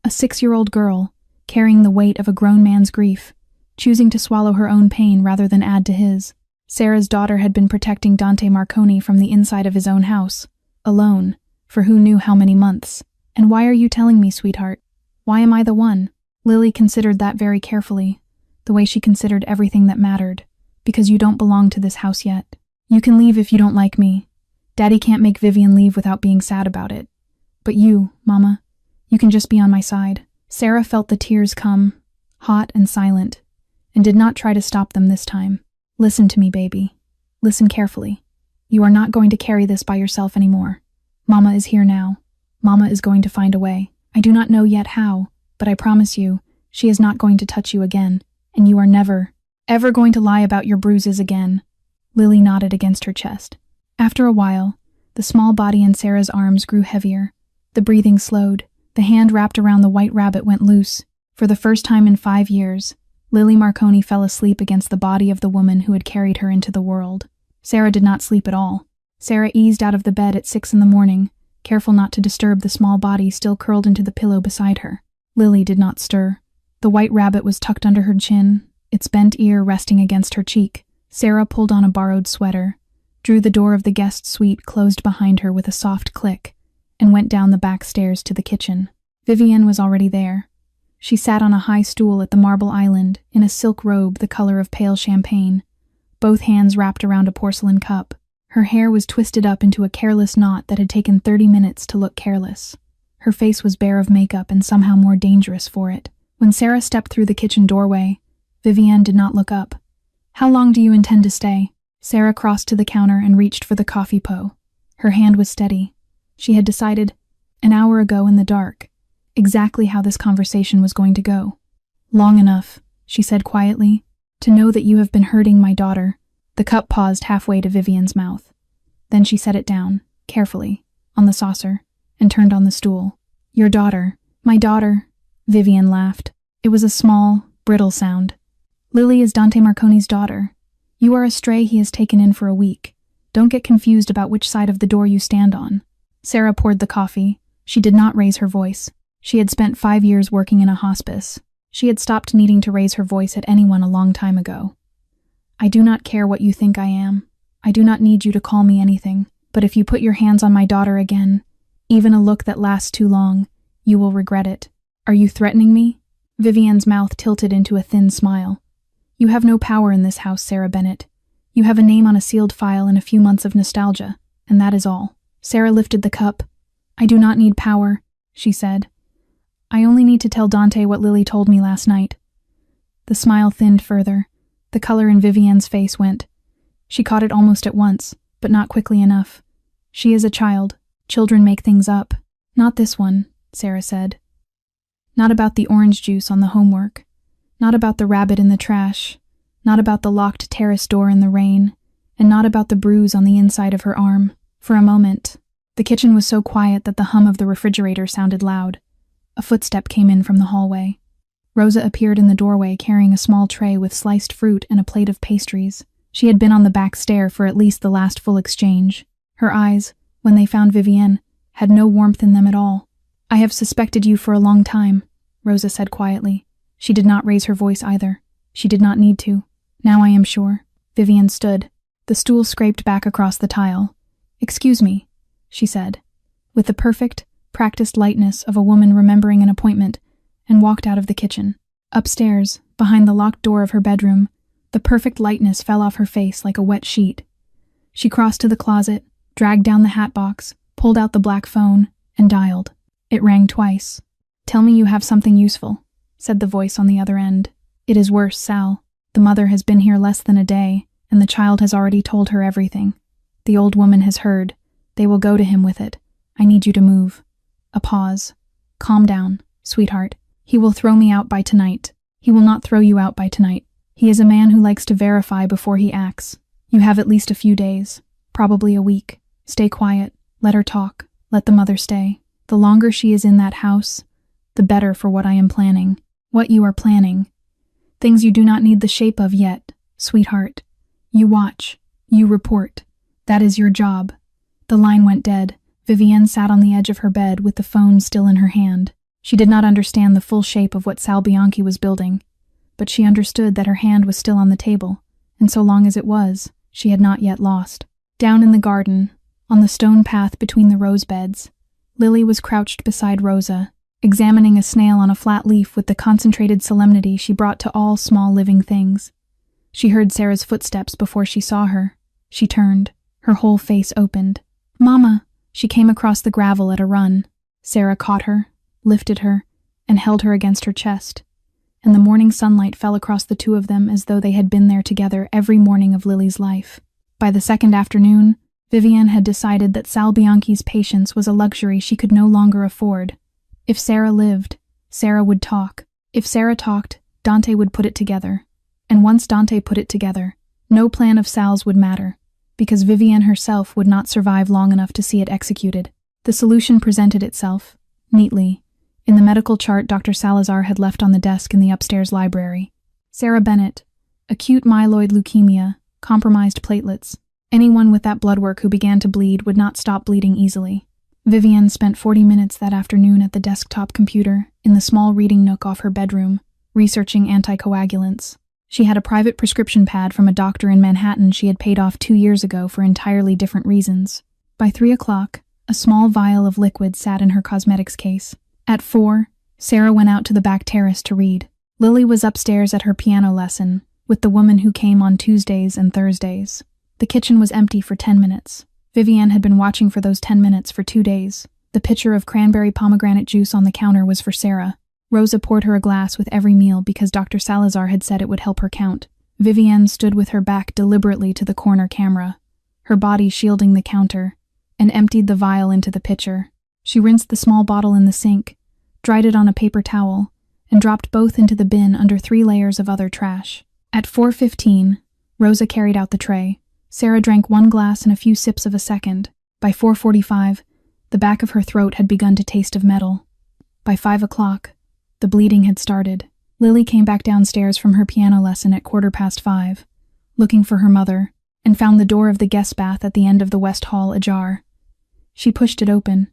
A 6-year-old girl, carrying the weight of a grown man's grief, choosing to swallow her own pain rather than add to his. Sarah's daughter had been protecting Dante Marconi from the inside of his own house, alone, for who knew how many months. "And why are you telling me, sweetheart? Why am I the one?" Lily considered that very carefully, the way she considered everything that mattered. "Because you don't belong to this house yet. You can leave if you don't like me. Daddy can't make Vivian leave without being sad about it. But you, Mama, you can just be on my side." Sarah felt the tears come, hot and silent, and did not try to stop them this time. "Listen to me, baby. Listen carefully. You are not going to carry this by yourself anymore. Mama is here now. Mama is going to find a way. I do not know yet how, but I promise you, she is not going to touch you again, and you are never, ever going to lie about your bruises again." Lily nodded against her chest. After a while, the small body in Sarah's arms grew heavier. The breathing slowed. The hand wrapped around the white rabbit went loose. For the first time in 5 years, Lily Marconi fell asleep against the body of the woman who had carried her into the world. Sarah did not sleep at all. Sarah eased out of the bed at 6 in the morning, careful not to disturb the small body still curled into the pillow beside her. Lily did not stir. The white rabbit was tucked under her chin, its bent ear resting against her cheek. Sarah pulled on a borrowed sweater, drew the door of the guest suite closed behind her with a soft click, and went down the back stairs to the kitchen. Vivian was already there. She sat on a high stool at the marble island, in a silk robe the color of pale champagne, both hands wrapped around a porcelain cup. Her hair was twisted up into a careless knot that had taken 30 minutes to look careless. Her face was bare of makeup and somehow more dangerous for it. When Sarah stepped through the kitchen doorway, Vivian did not look up. "How long do you intend to stay?" Sarah crossed to the counter and reached for the coffee pot. Her hand was steady. She had decided, an hour ago in the dark, exactly how this conversation was going to go. "Long enough," she said quietly, "to know that you have been hurting my daughter." The cup paused halfway to Vivian's mouth. Then she set it down, carefully, on the saucer, and turned on the stool. "Your daughter, my daughter," Vivian laughed. It was a small, brittle sound. "Lily is Dante Marconi's daughter. You are a stray he has taken in for a week. Don't get confused about which side of the door you stand on." Sarah poured the coffee. She did not raise her voice. She had spent 5 years working in a hospice. She had stopped needing to raise her voice at anyone a long time ago. "I do not care what you think I am. I do not need you to call me anything. But if you put your hands on my daughter again, even a look that lasts too long, you will regret it. Are you threatening me?" Vivian's mouth tilted into a thin smile. "You have no power in this house, Sarah Bennett. You have a name on a sealed file and a few months of nostalgia, and that is all." Sarah lifted the cup. "I do not need power," she said. "I only need to tell Dante what Lily told me last night." The smile thinned further. The color in Vivian's face went. She caught it almost at once, but not quickly enough. "She is a child. Children make things up." "Not this one," Sarah said. "Not about the orange juice on the homework. Not about the rabbit in the trash. Not about the locked terrace door in the rain. And not about the bruise on the inside of her arm." For a moment, the kitchen was so quiet that the hum of the refrigerator sounded loud. A footstep came in from the hallway. Rosa appeared in the doorway carrying a small tray with sliced fruit and a plate of pastries. She had been on the back stair for at least the last full exchange. Her eyes, when they found Vivian, had no warmth in them at all. "I have suspected you for a long time," Rosa said quietly. She did not raise her voice either. She did not need to. "Now I am sure." Vivian stood. The stool scraped back across the tile. "Excuse me." she said, with the perfect, practiced lightness of a woman remembering an appointment, and walked out of the kitchen. Upstairs, behind the locked door of her bedroom, the perfect lightness fell off her face like a wet sheet. She crossed to the closet, dragged down the hat box, pulled out the black phone, and dialed. It rang twice. "Tell me you have something useful," said the voice on the other end. "It is worse, Sal. The mother has been here less than a day, and the child has already told her everything. The old woman has heard. They will go to him with it. I need you to move." A pause. "Calm down, sweetheart. He will throw me out by tonight." "He will not throw you out by tonight. He is a man who likes to verify before he acts. You have at least a few days, probably a week. Stay quiet. Let her talk. Let the mother stay. The longer she is in that house, the better for what I am planning." "What you are planning?" "Things you do not need the shape of yet, sweetheart. You watch. You report. That is your job." The line went dead. Vivienne sat on the edge of her bed with the phone still in her hand. She did not understand the full shape of what Sal Bianchi was building, but she understood that her hand was still on the table, and so long as it was, she had not yet lost. Down in the garden, on the stone path between the rose beds, Lily was crouched beside Rosa, examining a snail on a flat leaf with the concentrated solemnity she brought to all small living things. She heard Sarah's footsteps before she saw her. She turned, her whole face opened. "Mama!" She came across the gravel at a run. Sarah caught her, lifted her, and held her against her chest, and the morning sunlight fell across the two of them as though they had been there together every morning of Lily's life. By the second afternoon, Vivienne had decided that Sal Bianchi's patience was a luxury she could no longer afford. If Sarah lived, Sarah would talk. If Sarah talked, Dante would put it together. And once Dante put it together, no plan of Sal's would matter, because Vivienne herself would not survive long enough to see it executed. The solution presented itself, neatly, in the medical chart Dr. Salazar had left on the desk in the upstairs library. Sarah Bennett, acute myeloid leukemia, compromised platelets. Anyone with that blood work who began to bleed would not stop bleeding easily. Vivienne spent 40 minutes that afternoon at the desktop computer in the small reading nook off her bedroom, researching anticoagulants. She had a private prescription pad from a doctor in Manhattan she had paid off 2 years ago for entirely different reasons. By 3 o'clock, a small vial of liquid sat in her cosmetics case. At 4, Sarah went out to the back terrace to read. Lily was upstairs at her piano lesson, with the woman who came on Tuesdays and Thursdays. The kitchen was empty for 10 minutes. Vivienne had been watching for those 10 minutes for 2 days. The pitcher of cranberry pomegranate juice on the counter was for Sarah. Rosa poured her a glass with every meal because Dr. Salazar had said it would help her count. Vivienne stood with her back deliberately to the corner camera, her body shielding the counter, and emptied the vial into the pitcher. She rinsed the small bottle in the sink, dried it on a paper towel, and dropped both into the bin under 3 layers of other trash. At 4:15, Rosa carried out the tray. Sarah drank 1 glass and a few sips of a second. By 4:45, the back of her throat had begun to taste of metal. By 5 o'clock, the bleeding had started. Lily came back downstairs from her piano lesson at 5:15, looking for her mother, and found the door of the guest bath at the end of the west hall ajar. She pushed it open.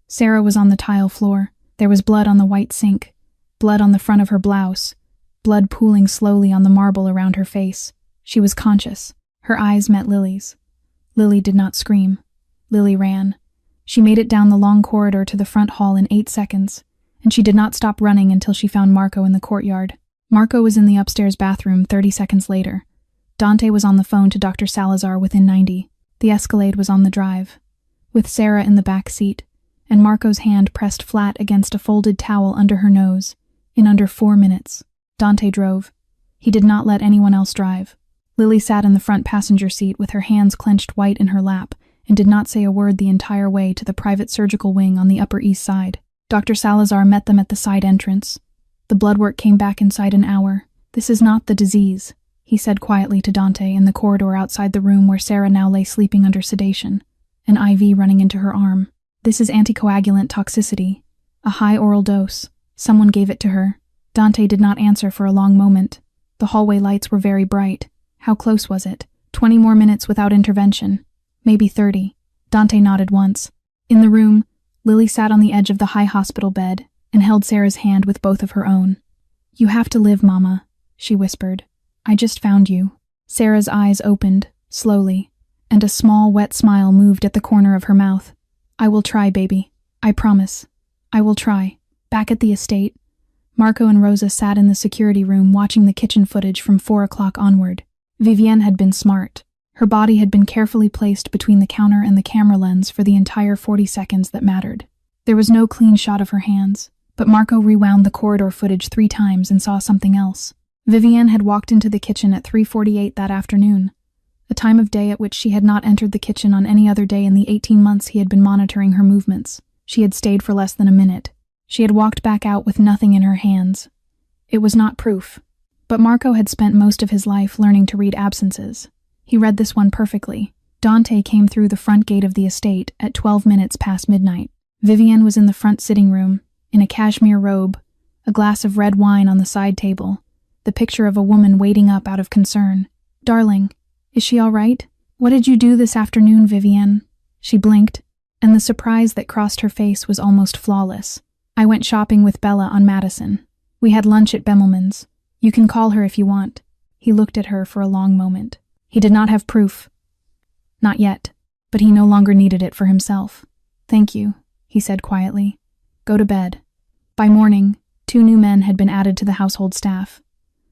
Sarah was on the tile floor. There was blood on the white sink, blood on the front of her blouse, blood pooling slowly on the marble around her face. She was conscious. Her eyes met Lily's. Lily did not scream. Lily ran. She made it down the long corridor to the front hall in 8 seconds, and she did not stop running until she found Marco in the courtyard. Marco was in the upstairs bathroom 30 seconds later. Dante was on the phone to Dr. Salazar within 90. The Escalade was on the drive, with Sarah in the back seat, and Marco's hand pressed flat against a folded towel under her nose, in under 4 minutes. Dante drove. He did not let anyone else drive. Lily sat in the front passenger seat with her hands clenched white in her lap and did not say a word the entire way to the private surgical wing on the Upper East Side. Dr. Salazar met them at the side entrance. The blood work came back inside an hour. "This is not the disease," he said quietly to Dante in the corridor outside the room where Sarah now lay sleeping under sedation, an IV running into her arm. "This is anticoagulant toxicity. A high oral dose. Someone gave it to her." Dante did not answer for a long moment. The hallway lights were very bright. How close was it? 20 more minutes without intervention. Maybe 30. Dante nodded once. In the room, Lily sat on the edge of the high hospital bed and held Sarah's hand with both of her own. "You have to live, Mama," she whispered. "I just found you." Sarah's eyes opened, slowly, and a small, wet smile moved at the corner of her mouth. I will try, baby. I promise. I will try. Back at the estate, Marco and Rosa sat in the security room watching the kitchen footage from 4 o'clock onward. Vivienne had been smart. Her body had been carefully placed between the counter and the camera lens for the entire 40 seconds that mattered. There was no clean shot of her hands, but Marco rewound the corridor footage 3 times and saw something else. Vivienne had walked into the kitchen at 3:48 that afternoon, a time of day at which she had not entered the kitchen on any other day in the 18 months he had been monitoring her movements. She had stayed for less than a minute. She had walked back out with nothing in her hands. It was not proof. But Marco had spent most of his life learning to read absences. He read this one perfectly. Dante came through the front gate of the estate at 12 minutes past midnight. Vivienne was in the front sitting room, in a cashmere robe, a glass of red wine on the side table, the picture of a woman waiting up out of concern. "Darling, is she all right? What did you do this afternoon, Vivienne?" She blinked, and the surprise that crossed her face was almost flawless. "I went shopping with Bella on Madison. We had lunch at Bemelman's. You can call her if you want." He looked at her for a long moment. He did not have proof. Not yet, but he no longer needed it for himself. "Thank you," he said quietly. "Go to bed." By morning, 2 new men had been added to the household staff.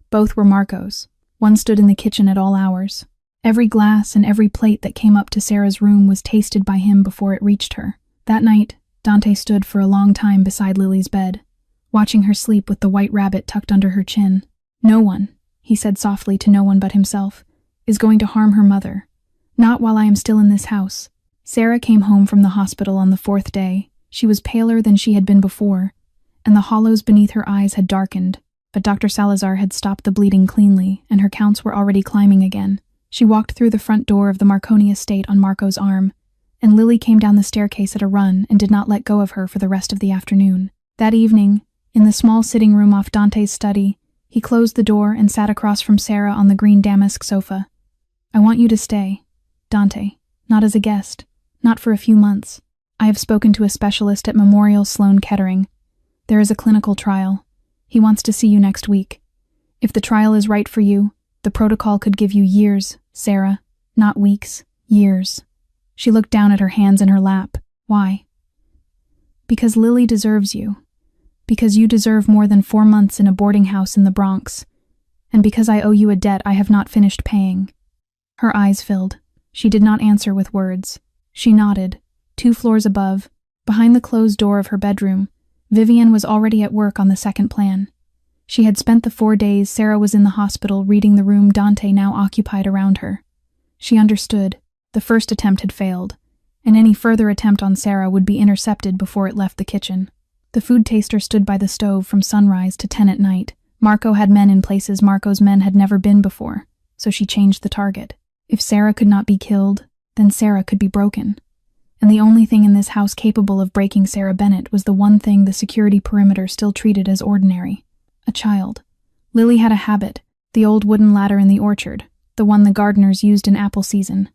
Both were Marco's. One stood in the kitchen at all hours. Every glass and every plate that came up to Sarah's room was tasted by him before it reached her. That night, Dante stood for a long time beside Lily's bed, watching her sleep with the white rabbit tucked under her chin. "No one," he said softly to no one but himself, "is going to harm her mother. Not while I am still in this house." Sarah came home from the hospital on the 4th day. She was paler than she had been before, and the hollows beneath her eyes had darkened, but Dr. Salazar had stopped the bleeding cleanly, and her counts were already climbing again. She walked through the front door of the Marconi estate on Marco's arm, and Lily came down the staircase at a run and did not let go of her for the rest of the afternoon. That evening, in the small sitting room off Dante's study, he closed the door and sat across from Sarah on the green damask sofa. "I want you to stay, Dante, not as a guest, not for a few months. I have spoken to a specialist at Memorial Sloan Kettering. There is a clinical trial. He wants to see you next week. If the trial is right for you, the protocol could give you years, Sarah, not weeks, years." She looked down at her hands in her lap. "Why?" "Because Lily deserves you. Because you deserve more than 4 months in a boarding house in the Bronx. And because I owe you a debt I have not finished paying." Her eyes filled. She did not answer with words. She nodded. 2 floors above, behind the closed door of her bedroom, Vivienne was already at work on the second plan. She had spent the 4 days Sarah was in the hospital reading the room Dante now occupied around her. She understood. The first attempt had failed, and any further attempt on Sarah would be intercepted before it left the kitchen. The food taster stood by the stove from sunrise to 10 at night. Marco had men in places Marco's men had never been before, so she changed the target. If Sarah could not be killed, then Sarah could be broken. And the only thing in this house capable of breaking Sarah Bennett was the one thing the security perimeter still treated as ordinary: a child. Lily had a habit, the old wooden ladder in the orchard, the one the gardeners used in apple season,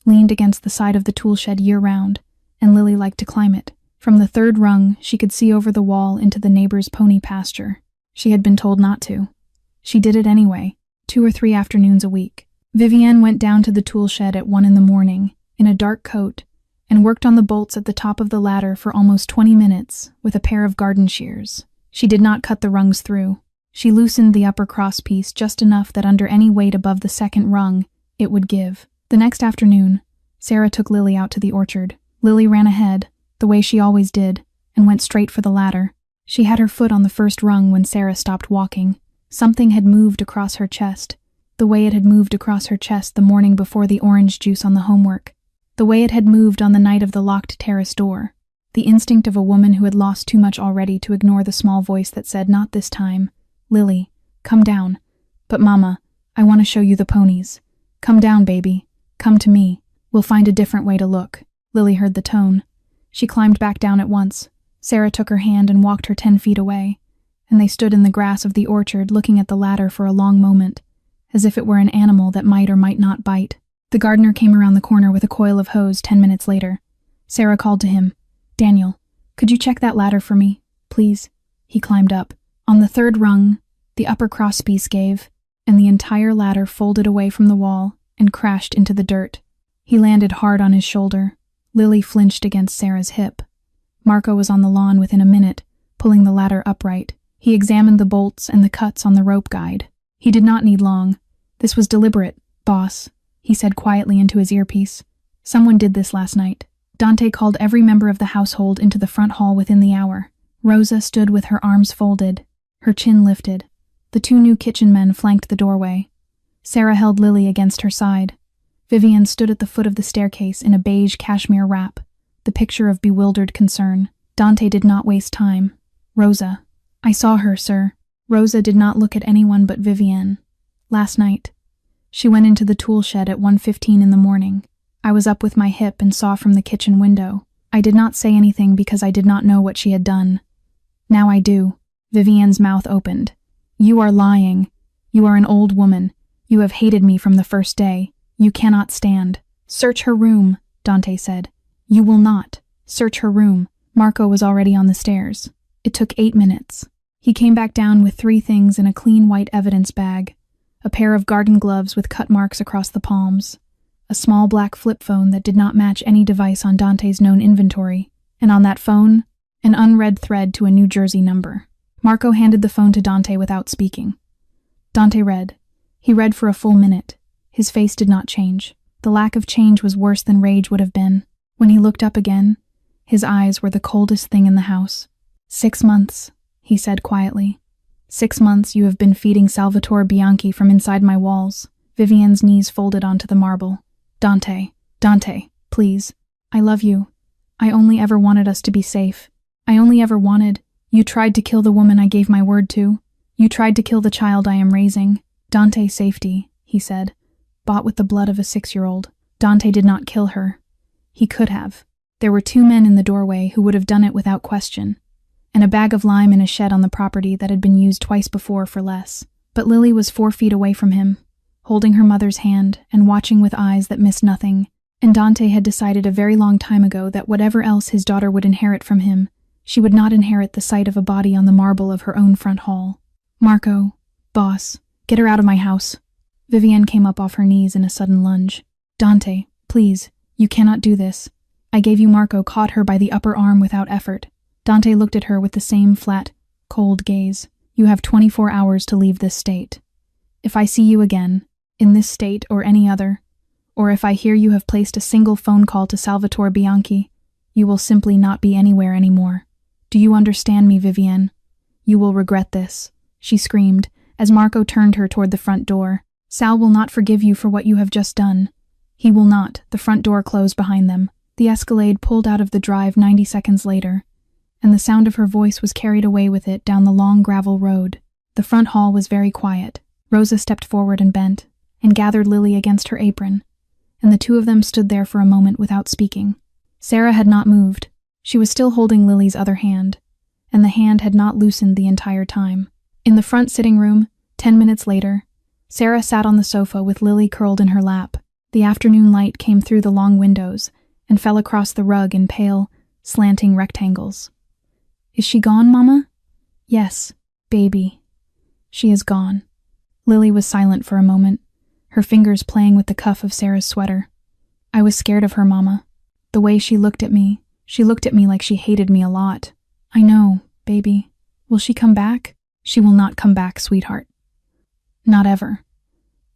leaned against the side of the tool shed year-round, and Lily liked to climb it. From the 3rd rung, she could see over the wall into the neighbor's pony pasture. She had been told not to. She did it anyway, 2 or 3 afternoons a week. Vivienne went down to the tool shed at 1 in the morning, in a dark coat, and worked on the bolts at the top of the ladder for almost 20 minutes with a pair of garden shears. She did not cut the rungs through. She loosened the upper crosspiece just enough that under any weight above the 2nd rung, it would give. The next afternoon, Sarah took Lily out to the orchard. Lily ran ahead, the way she always did, and went straight for the ladder. She had her foot on the 1st rung when Sarah stopped walking. Something had moved across her chest, the way it had moved across her chest the morning before the orange juice on the homework, the way it had moved on the night of the locked terrace door, the instinct of a woman who had lost too much already to ignore the small voice that said, "Not this time. Lily, come down. But Mama, I want to show you the ponies. Come down, baby. Come to me. We'll find a different way to look." Lily heard the tone. She climbed back down at once. Sarah took her hand and walked her 10 feet away, and they stood in the grass of the orchard looking at the ladder for a long moment, as if it were an animal that might or might not bite. The gardener came around the corner with a coil of hose 10 minutes later. Sarah called to him, "Daniel, could you check that ladder for me, please?" He climbed up. On the 3rd rung, the upper crosspiece gave, and the entire ladder folded away from the wall and crashed into the dirt. He landed hard on his shoulder. Lily flinched against Sarah's hip. Marco was on the lawn within a minute, pulling the ladder upright. He examined the bolts and the cuts on the rope guide. He did not need long. This was deliberate, boss, he said quietly into his earpiece. Someone did this last night. Dante called every member of the household into the front hall within the hour. Rosa stood with her arms folded, her chin lifted. The two new kitchen men flanked the doorway. Sarah held Lily against her side. Vivian stood at the foot of the staircase in a beige cashmere wrap, the picture of bewildered concern. Dante did not waste time. Rosa. I saw her, sir. Rosa did not look at anyone but Vivian. Last night. She went into the tool shed at 1:15 in the morning. I was up with my hip and saw from the kitchen window. I did not say anything because I did not know what she had done. Now I do. Vivian's mouth opened. You are lying. You are an old woman. You have hated me from the first day. You cannot stand. Search her room, Dante said. You will not. Search her room. Marco was already on the stairs. It took 8 minutes. He came back down with 3 things in a clean white evidence bag. A pair of garden gloves with cut marks across the palms. A small black flip phone that did not match any device on Dante's known inventory. And on that phone, an unread thread to a New Jersey number. Marco handed the phone to Dante without speaking. Dante read. He read for a full minute. His face did not change. The lack of change was worse than rage would have been. When he looked up again, his eyes were the coldest thing in the house. 6 months, he said quietly. 6 months you have been feeding Salvatore Bianchi from inside my walls. Vivian's knees folded onto the marble. Dante, please. I love you. I only ever wanted us to be safe. I only ever wanted. You tried to kill the woman I gave my word to. You tried to kill the child I am raising. Dante, safety, he said. Bought with the blood of a 6-year-old. Dante did not kill her. He could have. There were 2 men in the doorway who would have done it without question, and a bag of lime in a shed on the property that had been used twice before for less. But Lily was 4 feet away from him, holding her mother's hand and watching with eyes that missed nothing, and Dante had decided a very long time ago that whatever else his daughter would inherit from him, she would not inherit the sight of a body on the marble of her own front hall. Marco, boss, get her out of my house. Vivian came up off her knees in a sudden lunge. Dante, please, you cannot do this. I gave you Marco caught her by the upper arm without effort. Dante looked at her with the same flat, cold gaze. You have 24 hours to leave this state. If I see you again, in this state or any other, or if I hear you have placed a single phone call to Salvatore Bianchi, you will simply not be anywhere anymore. Do you understand me, Vivian? You will regret this, she screamed, as Marco turned her toward the front door. Sal will not forgive you for what you have just done. He will not. The front door closed behind them. The Escalade pulled out of the drive 90 seconds later, and the sound of her voice was carried away with it down the long gravel road. The front hall was very quiet. Rosa stepped forward and bent, and gathered Lily against her apron, and the 2 of them stood there for a moment without speaking. Sarah had not moved. She was still holding Lily's other hand, and the hand had not loosened the entire time. In the front sitting room, 10 minutes later, Sarah sat on the sofa with Lily curled in her lap. The afternoon light came through the long windows and fell across the rug in pale, slanting rectangles. Is she gone, Mama? Yes, baby. She is gone. Lily was silent for a moment, her fingers playing with the cuff of Sarah's sweater. I was scared of her, Mama. The way she looked at me like she hated me a lot. I know, baby. Will she come back? She will not come back, sweetheart. Not ever.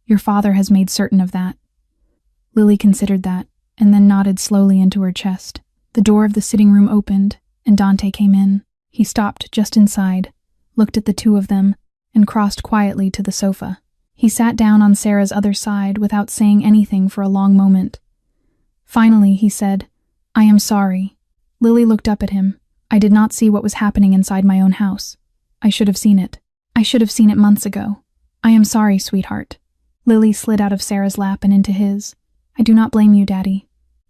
Your father has made certain of that. Lily considered that, and then nodded slowly into her chest. The door of the sitting room opened, and Dante came in. He stopped just inside, looked at the 2 of them, and crossed quietly to the sofa. He sat down on Sarah's other side without saying anything for a long moment. Finally, he said, I am sorry. Lily looked up at him. I did not see what was happening inside my own house. I should have seen it. I should have seen it months ago. I am sorry, sweetheart. Lily slid out of Sarah's lap and into his. I do not blame you, Daddy.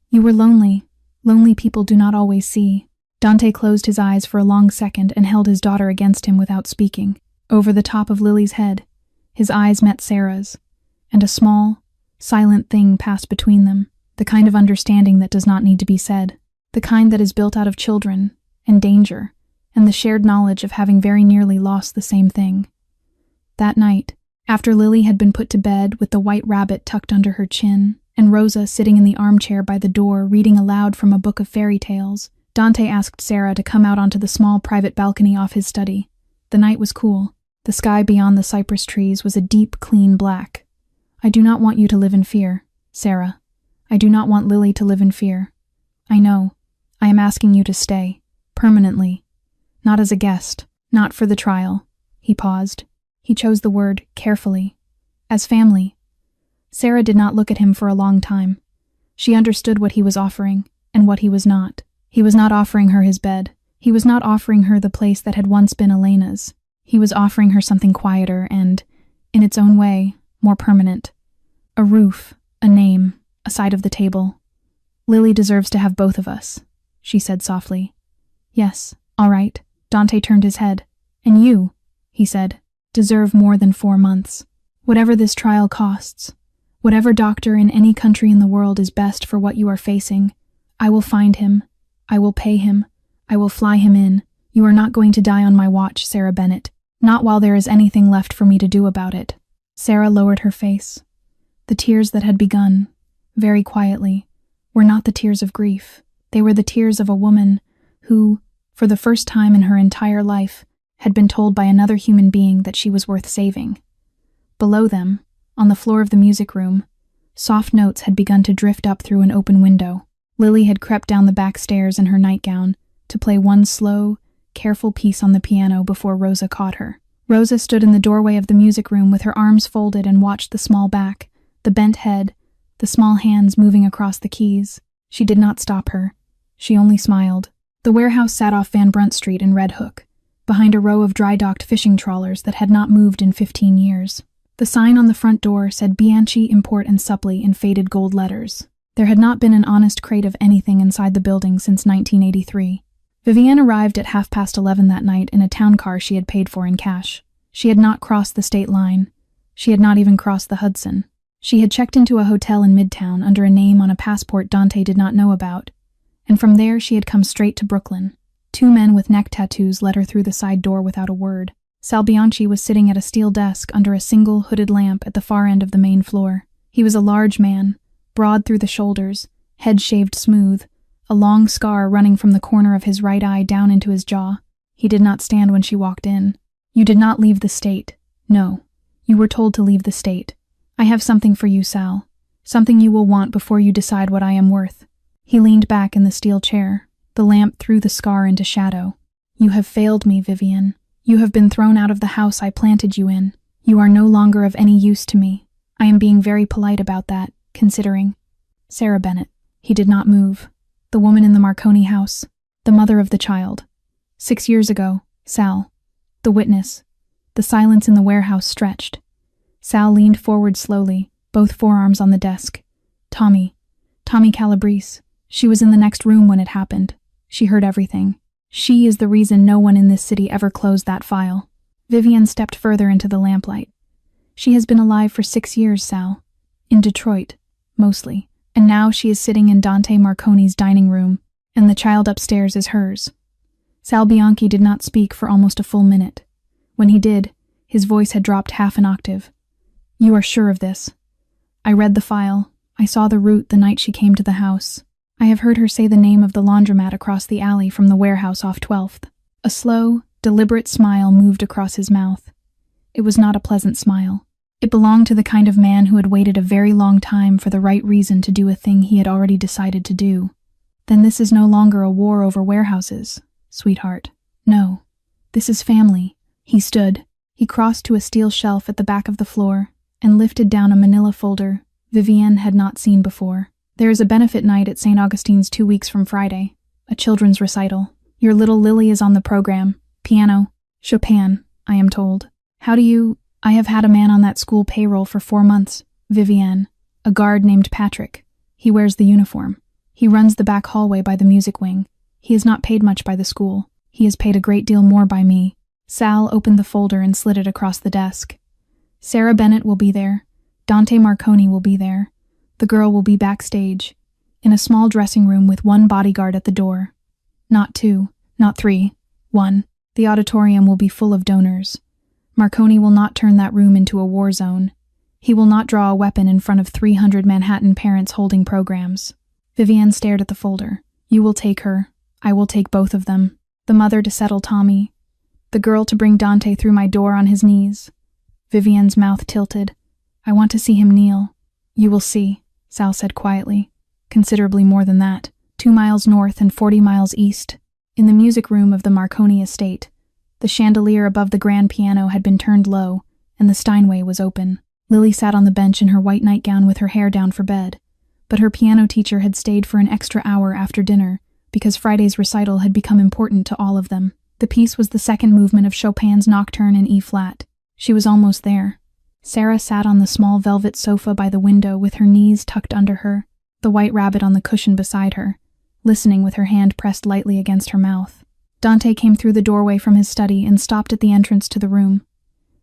You were lonely. Lonely people do not always see. Dante closed his eyes for a long second and held his daughter against him without speaking. Over the top of Lily's head, his eyes met Sarah's, and a small, silent thing passed between them, the kind of understanding that does not need to be said, the kind that is built out of children, and danger, and the shared knowledge of having very nearly lost the same thing. That night, after Lily had been put to bed with the white rabbit tucked under her chin, and Rosa sitting in the armchair by the door reading aloud from a book of fairy tales. Dante asked Sarah to come out onto the small private balcony off his study. The night was cool. The sky beyond the cypress trees was a deep, clean black. "I do not want you to live in fear, Sarah. I do not want Lily to live in fear. I know. I am asking you to stay. Permanently. Not as a guest. Not for the trial." He paused. He chose the word carefully. "As family." Sarah did not look at him for a long time. She understood what he was offering, and what he was not. He was not offering her his bed. He was not offering her the place that had once been Elena's. He was offering her something quieter and, in its own way, more permanent. A roof, a name, a side of the table. "Lily deserves to have both of us," she said softly. "Yes, all right." Dante turned his head. "And you," he said, "deserve more than 4 months. Whatever this trial costs, whatever doctor in any country in the world is best for what you are facing, I will find him. I will pay him. I will fly him in. You are not going to die on my watch, Sarah Bennett. Not while there is anything left for me to do about it." Sarah lowered her face. The tears that had begun, very quietly, were not the tears of grief. They were the tears of a woman who, for the first time in her entire life, had been told by another human being that she was worth saving. Below them, on the floor of the music room, soft notes had begun to drift up through an open window. Lily had crept down the back stairs in her nightgown to play one slow, careful piece on the piano before Rosa caught her. Rosa stood in the doorway of the music room with her arms folded and watched the small back, the bent head, the small hands moving across the keys. She did not stop her. She only smiled. The warehouse sat off Van Brunt Street in Red Hook, behind a row of dry-docked fishing trawlers that had not moved in 15 years. The sign on the front door said Bianchi Import and Supply in faded gold letters. There had not been an honest crate of anything inside the building since 1983. Vivienne arrived at 11:30 that night in a town car she had paid for in cash. She had not crossed the state line. She had not even crossed the Hudson. She had checked into a hotel in Midtown under a name on a passport Dante did not know about, and from there she had come straight to Brooklyn. 2 men with neck tattoos led her through the side door without a word. Sal Bianchi was sitting at a steel desk under a single hooded lamp at the far end of the main floor. He was a large man, broad through the shoulders, head shaved smooth, a long scar running from the corner of his right eye down into his jaw. He did not stand when she walked in. "You did not leave the state. No. You were told to leave the state. I have something for you, Sal. Something you will want before you decide what I am worth." He leaned back in the steel chair. The lamp threw the scar into shadow. "You have failed me, Vivienne. You have been thrown out of the house I planted you in. You are no longer of any use to me. I am being very polite about that, considering." Sarah Bennett. He did not move. The woman in the Marconi house. The mother of the child. 6 years ago, Sal. The witness. The silence in the warehouse stretched. Sal leaned forward slowly, both forearms on the desk. Tommy Calabrese. She was in the next room when it happened. She heard everything. She is the reason no one in this city ever closed that file. Vivienne stepped further into the lamplight. She has been alive for 6 years, Sal. In Detroit, mostly. And now she is sitting in Dante Marconi's dining room, and the child upstairs is hers. Sal Bianchi did not speak for almost a full minute. When he did, his voice had dropped half an octave. "You are sure of this?" "I read the file. I saw the route the night she came to the house. I have heard her say the name of the laundromat across the alley from the warehouse off 12th. A slow, deliberate smile moved across his mouth. It was not a pleasant smile. It belonged to the kind of man who had waited a very long time for the right reason to do a thing he had already decided to do. "Then this is no longer a war over warehouses, sweetheart. No. This is family." He stood. He crossed to a steel shelf at the back of the floor and lifted down a manila folder Vivienne had not seen before. "There is a benefit night at St. Augustine's 2 weeks from Friday. A children's recital. Your little Lily is on the program. Piano. Chopin, I am told. How do you— I have had a man on that school payroll for 4 months, Vivienne. A guard named Patrick. He wears the uniform. He runs the back hallway by the music wing. He is not paid much by the school. He is paid a great deal more by me." Sal opened the folder and slid it across the desk. "Sarah Bennett will be there. Dante Marconi will be there. The girl will be backstage, in a small dressing room with 1 bodyguard at the door. Not 2, not 3, 1. The auditorium will be full of donors. Marconi will not turn that room into a war zone. He will not draw a weapon in front of 300 Manhattan parents holding programs. Vivienne stared at the folder. You will take her. I will take both of them. The mother to settle Tommy. The girl to bring Dante through my door on his knees. Vivienne's mouth tilted. I want to see him kneel. You will see, Sal said quietly. Considerably more than that. 2 miles north and 40 miles east. In the music room of the Marconi estate, the chandelier above the grand piano had been turned low, and the Steinway was open. Lily sat on the bench in her white nightgown with her hair down for bed, but her piano teacher had stayed for an extra hour after dinner because Friday's recital had become important to all of them. The piece was the second movement of Chopin's Nocturne in E-flat. She was almost there. Sarah sat on the small velvet sofa by the window with her knees tucked under her, the white rabbit on the cushion beside her, listening with her hand pressed lightly against her mouth. Dante came through the doorway from his study and stopped at the entrance to the room.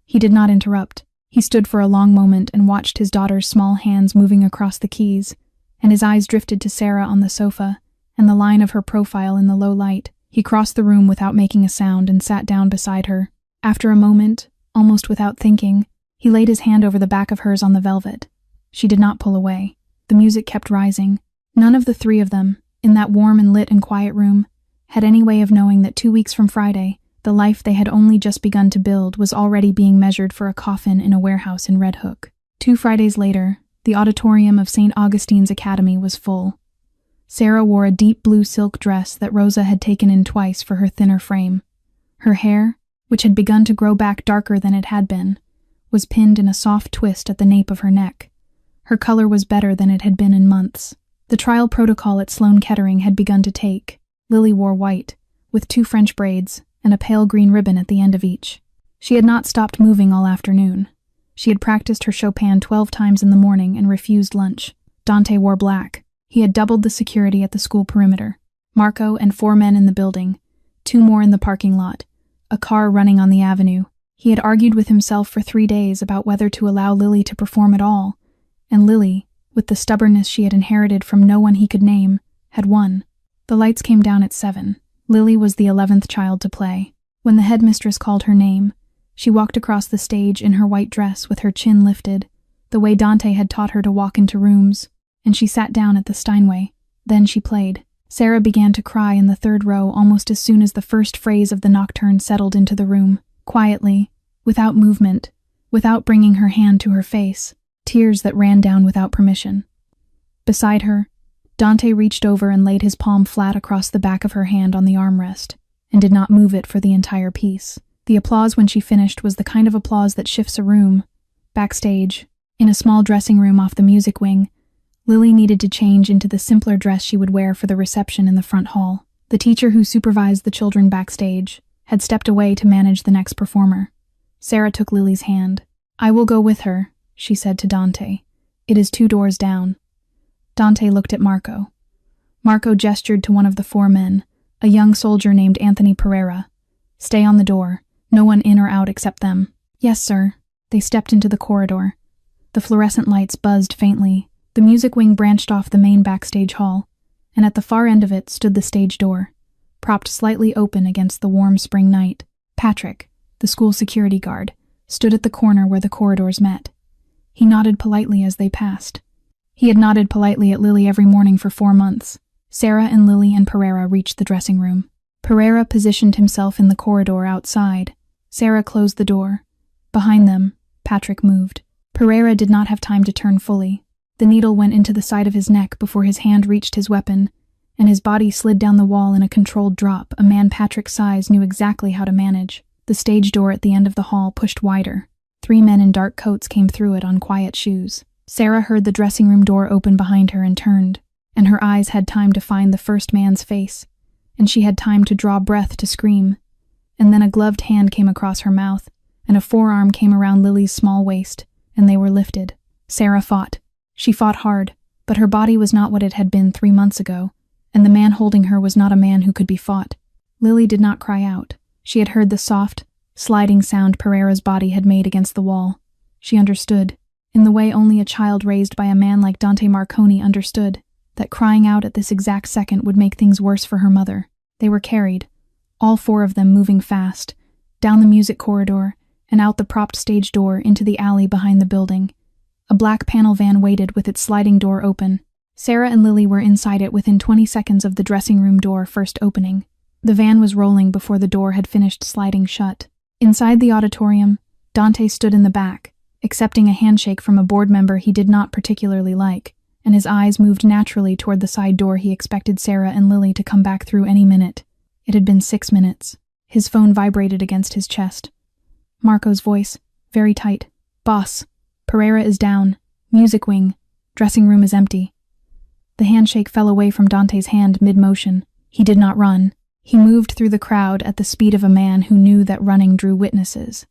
He did not interrupt. He stood for a long moment and watched his daughter's small hands moving across the keys, and his eyes drifted to Sarah on the sofa and the line of her profile in the low light. He crossed the room without making a sound and sat down beside her. After a moment, almost without thinking, he laid his hand over the back of hers on the velvet. She did not pull away. The music kept rising. None of the three of them, in that warm and lit and quiet room, had any way of knowing that 2 weeks from Friday, the life they had only just begun to build was already being measured for a coffin in a warehouse in Red Hook. 2 Fridays later, the auditorium of St. Augustine's Academy was full. Sarah wore a deep blue silk dress that Rosa had taken in twice for her thinner frame. Her hair, which had begun to grow back darker than it had been, was pinned in a soft twist at the nape of her neck. Her color was better than it had been in months. The trial protocol at Sloan Kettering had begun to take. Lily wore white, with 2 French braids and a pale green ribbon at the end of each. She had not stopped moving all afternoon. She had practiced her Chopin 12 times in the morning and refused lunch. Dante wore black. He had doubled the security at the school perimeter. Marco and 4 men in the building, 2 more in the parking lot, a car running on the avenue. He had argued with himself for 3 days about whether to allow Lily to perform at all, and Lily, with the stubbornness she had inherited from no one he could name, had won. The lights came down at 7. Lily was the 11th child to play. When the headmistress called her name, she walked across the stage in her white dress with her chin lifted, the way Dante had taught her to walk into rooms, and she sat down at the Steinway. Then she played. Sarah began to cry in the 3rd row almost as soon as the first phrase of the nocturne settled into the room. Quietly, without movement, without bringing her hand to her face, tears that ran down without permission. Beside her, Dante reached over and laid his palm flat across the back of her hand on the armrest, and did not move it for the entire piece. The applause when she finished was the kind of applause that shifts a room. Backstage, in a small dressing room off the music wing, Lily needed to change into the simpler dress she would wear for the reception in the front hall. The teacher who supervised the children backstage had stepped away to manage the next performer. Sarah took Lily's hand. I will go with her, she said to Dante. It is 2 doors down. Dante looked at Marco. Marco gestured to one of the 4 men, a young soldier named Anthony Pereira. Stay on the door. No one in or out except them. Yes, sir. They stepped into the corridor. The fluorescent lights buzzed faintly. The music wing branched off the main backstage hall, and at the far end of it stood the stage door, propped slightly open against the warm spring night. Patrick, the school security guard, stood at the corner where the corridors met. He nodded politely as they passed. He had nodded politely at Lily every morning for 4 months. Sarah and Lily and Pereira reached the dressing room. Pereira positioned himself in the corridor outside. Sarah closed the door. Behind them, Patrick moved. Pereira did not have time to turn fully. The needle went into the side of his neck before his hand reached his weapon, and his body slid down the wall in a controlled drop a man Patrick's size knew exactly how to manage. The stage door at the end of the hall pushed wider. 3 men in dark coats came through it on quiet shoes. Sarah heard the dressing room door open behind her and turned, and her eyes had time to find the first man's face, and she had time to draw breath to scream. And then a gloved hand came across her mouth, and a forearm came around Lily's small waist, and they were lifted. Sarah fought. She fought hard, but her body was not what it had been 3 months ago, and the man holding her was not a man who could be fought. Lily did not cry out. She had heard the soft, sliding sound Pereira's body had made against the wall. She understood, in the way only a child raised by a man like Dante Marconi understood, that crying out at this exact second would make things worse for her mother. They were carried, all 4 of them moving fast, down the music corridor and out the propped stage door into the alley behind the building. A black panel van waited with its sliding door open. Sarah and Lily were inside it within 20 seconds of the dressing room door first opening. The van was rolling before the door had finished sliding shut. Inside the auditorium, Dante stood in the back, accepting a handshake from a board member he did not particularly like, and his eyes moved naturally toward the side door he expected Sarah and Lily to come back through any minute. It had been 6 minutes. His phone vibrated against his chest. Marco's voice, very tight. "Boss, Pereira is down. Music wing. Dressing room is empty." The handshake fell away from Dante's hand mid-motion. He did not run. He moved through the crowd at the speed of a man who knew that running drew witnesses.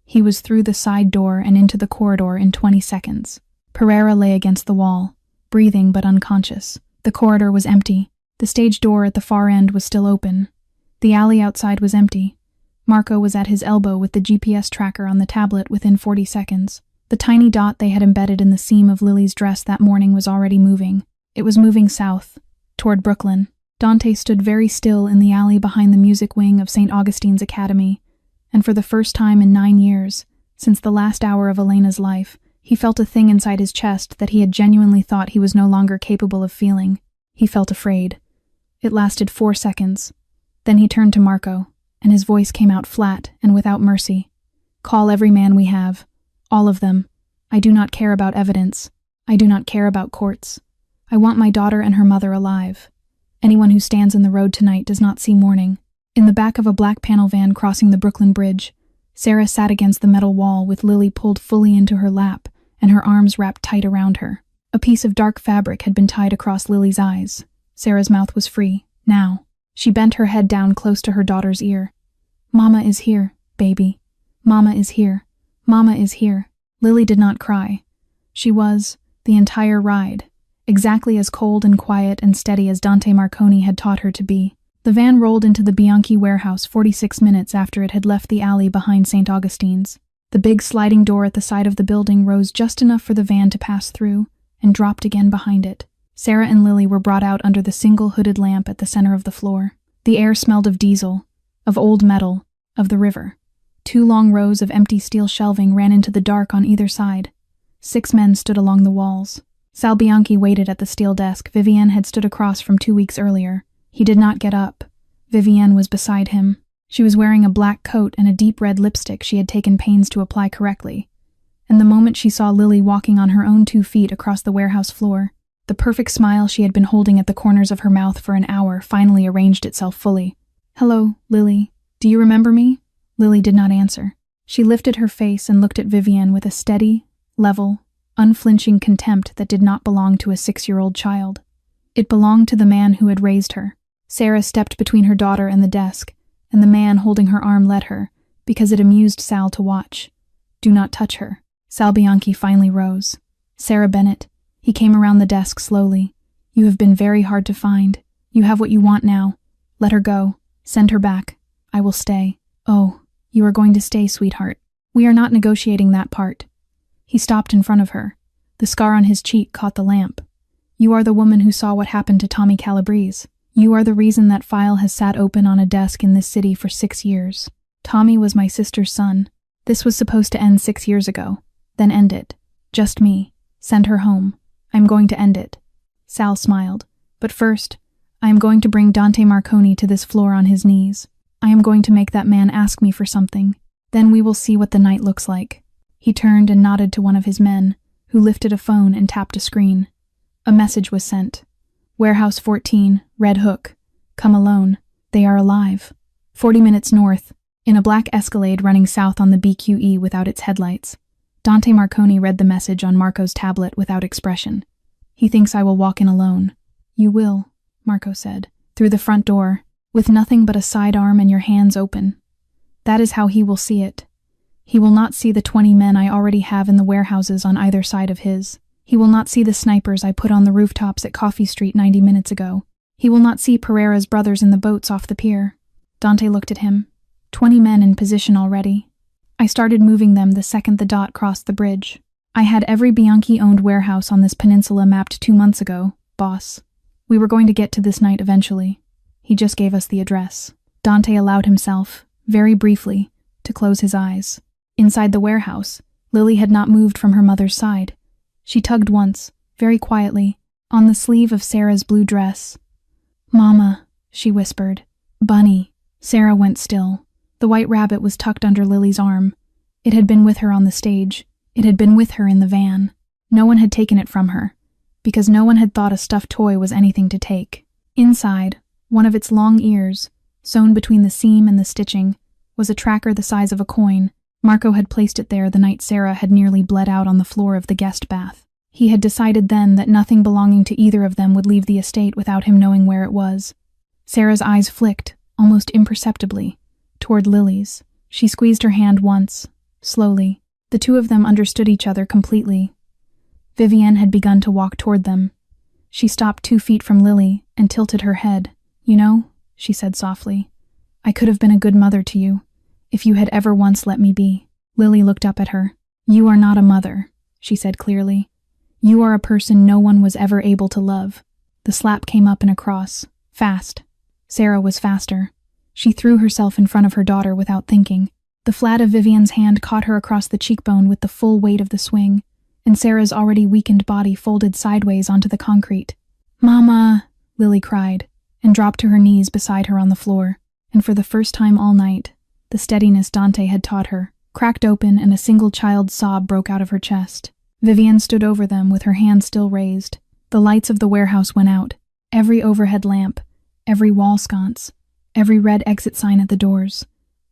He was through the side door and into the corridor in 20 seconds. Pereira lay against the wall, breathing but unconscious. The corridor was empty. The stage door at the far end was still open. The alley outside was empty. Marco was at his elbow with the GPS tracker on the tablet within 40 seconds. The tiny dot they had embedded in the seam of Lily's dress that morning was already moving. It was moving south, toward Brooklyn. Dante stood very still in the alley behind the music wing of St. Augustine's Academy, and for the first time in 9 years, since the last hour of Elena's life, he felt a thing inside his chest that he had genuinely thought he was no longer capable of feeling. He felt afraid. It lasted 4 seconds. Then he turned to Marco, and his voice came out flat and without mercy. "Call every man we have. All of them. I do not care about evidence. I do not care about courts. I want my daughter and her mother alive. Anyone who stands in the road tonight does not see morning." In the back of a black panel van crossing the Brooklyn Bridge, Sarah sat against the metal wall with Lily pulled fully into her lap and her arms wrapped tight around her. A piece of dark fabric had been tied across Lily's eyes. Sarah's mouth was free, now. She bent her head down close to her daughter's ear. "Mama is here, baby. Mama is here. Mama is here." Lily did not cry. She was, the entire ride, exactly as cold and quiet and steady as Dante Marconi had taught her to be. The van rolled into the Bianchi warehouse 46 minutes after it had left the alley behind St. Augustine's. The big sliding door at the side of the building rose just enough for the van to pass through and dropped again behind it. Sarah and Lily were brought out under the single hooded lamp at the center of the floor. The air smelled of diesel, of old metal, of the river. 2 long rows of empty steel shelving ran into the dark on either side. 6 men stood along the walls. Sal Bianchi waited at the steel desk Vivienne had stood across from 2 weeks earlier. He did not get up. Vivienne was beside him. She was wearing a black coat and a deep red lipstick she had taken pains to apply correctly. And the moment she saw Lily walking on her own 2 feet across the warehouse floor, the perfect smile she had been holding at the corners of her mouth for an hour finally arranged itself fully. "Hello, Lily. Do you remember me?" Lily did not answer. She lifted her face and looked at Vivienne with a steady, level, unflinching contempt that did not belong to a 6-year-old child. It belonged to the man who had raised her. Sarah stepped between her daughter and the desk, and the man holding her arm led her, because it amused Sal to watch. "Do not touch her." Sal Bianchi finally rose. "Sarah Bennett." He came around the desk slowly. "You have been very hard to find. You have what you want now. Let her go. Send her back. I will stay." "Oh, you are going to stay, sweetheart. We are not negotiating that part." He stopped in front of her. The scar on his cheek caught the lamp. "You are the woman who saw what happened to Tommy Calabrese. You are the reason that file has sat open on a desk in this city for 6 years. Tommy was my sister's son. This was supposed to end 6 years ago. Then end it. Just me. Send her home. I'm going to end it." Sal smiled. "But first, I am going to bring Dante Marconi to this floor on his knees. I am going to make that man ask me for something. Then we will see what the night looks like." He turned and nodded to one of his men, who lifted a phone and tapped a screen. A message was sent. "Warehouse 14, Red Hook. Come alone. They are alive. 40 minutes north." In a black Escalade running south on the BQE without its headlights. Dante Marconi read the message on Marco's tablet without expression. "He thinks I will walk in alone." "You will," Marco said, "through the front door, with nothing but a sidearm and your hands open. That is how he will see it. He will not see the 20 men I already have in the warehouses on either side of his. He will not see the snipers I put on the rooftops at Coffee Street 90 minutes ago. He will not see Pereira's brothers in the boats off the pier." Dante looked at him. 20 men in position already. I started moving them the second the dot crossed the bridge. I had every Bianchi-owned warehouse on this peninsula mapped 2 months ago, boss. We were going to get to this night eventually. He just gave us the address." Dante allowed himself, very briefly, to close his eyes. Inside the warehouse, Lily had not moved from her mother's side. She tugged once, very quietly, on the sleeve of Sarah's blue dress. "Mama," she whispered. "Bunny." Sarah went still. The white rabbit was tucked under Lily's arm. It had been with her on the stage. It had been with her in the van. No one had taken it from her, because no one had thought a stuffed toy was anything to take. Inside, one of its long ears, sewn between the seam and the stitching, was a tracker the size of a coin. Marco had placed it there the night Sarah had nearly bled out on the floor of the guest bath. He had decided then that nothing belonging to either of them would leave the estate without him knowing where it was. Sarah's eyes flicked, almost imperceptibly, toward Lily's. She squeezed her hand once, slowly. The two of them understood each other completely. Vivienne had begun to walk toward them. She stopped 2 feet from Lily and tilted her head. "You know," she said softly, "I could have been a good mother to you, if you had ever once let me be." Lily looked up at her. "You are not a mother," she said clearly. "You are a person no one was ever able to love." The slap came up in a cross, fast. Sarah was faster. She threw herself in front of her daughter without thinking. The flat of Vivienne's hand caught her across the cheekbone with the full weight of the swing, and Sarah's already weakened body folded sideways onto the concrete. "Mama!" Lily cried, and dropped to her knees beside her on the floor. And for the first time all night, the steadiness Dante had taught her cracked open and a single child's sob broke out of her chest. Vivienne stood over them with her hand still raised. The lights of the warehouse went out. Every overhead lamp, every wall sconce, every red exit sign at the doors.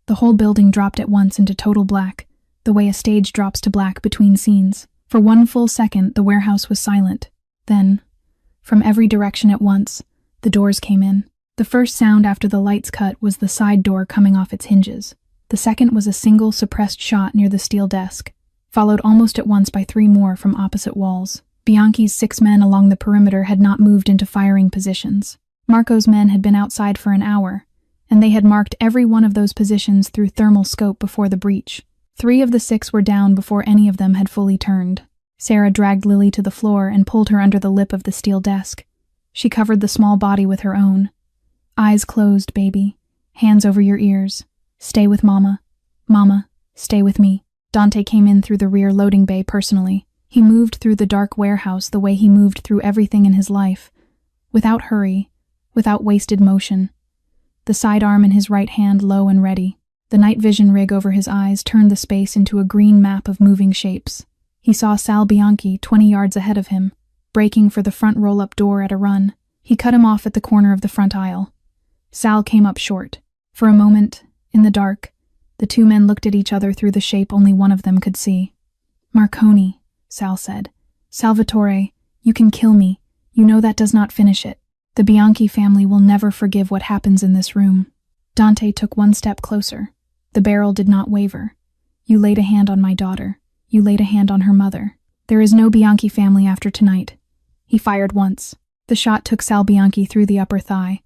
The whole building dropped at once into total black, the way a stage drops to black between scenes. For 1 full second, the warehouse was silent. Then, from every direction at once, the doors came in. The first sound after the lights cut was the side door coming off its hinges. The second was a single suppressed shot near the steel desk, followed almost at once by 3 more from opposite walls. Bianchi's 6 men along the perimeter had not moved into firing positions. Marco's men had been outside for an hour, and they had marked every one of those positions through thermal scope before the breach. 3 of the 6 were down before any of them had fully turned. Sarah dragged Lily to the floor and pulled her under the lip of the steel desk. She covered the small body with her own. "Eyes closed, baby. Hands over your ears. Stay with Mama. Mama, stay with me." Dante came in through the rear loading bay personally. He moved through the dark warehouse the way he moved through everything in his life, without hurry, without wasted motion. The sidearm in his right hand low and ready. The night vision rig over his eyes turned the space into a green map of moving shapes. He saw Sal Bianchi 20 yards ahead of him, braking for the front roll-up door at a run. He cut him off at the corner of the front aisle. Sal came up short. For a moment, in the dark, the 2 men looked at each other through the shape only one of them could see. "Marconi," Sal said. "Salvatore, you can kill me. You know that does not finish it. The Bianchi family will never forgive what happens in this room." Dante took 1 step closer. The barrel did not waver. "You laid a hand on my daughter. You laid a hand on her mother. There is no Bianchi family after tonight." He fired once. The shot took Sal Bianchi through the upper thigh.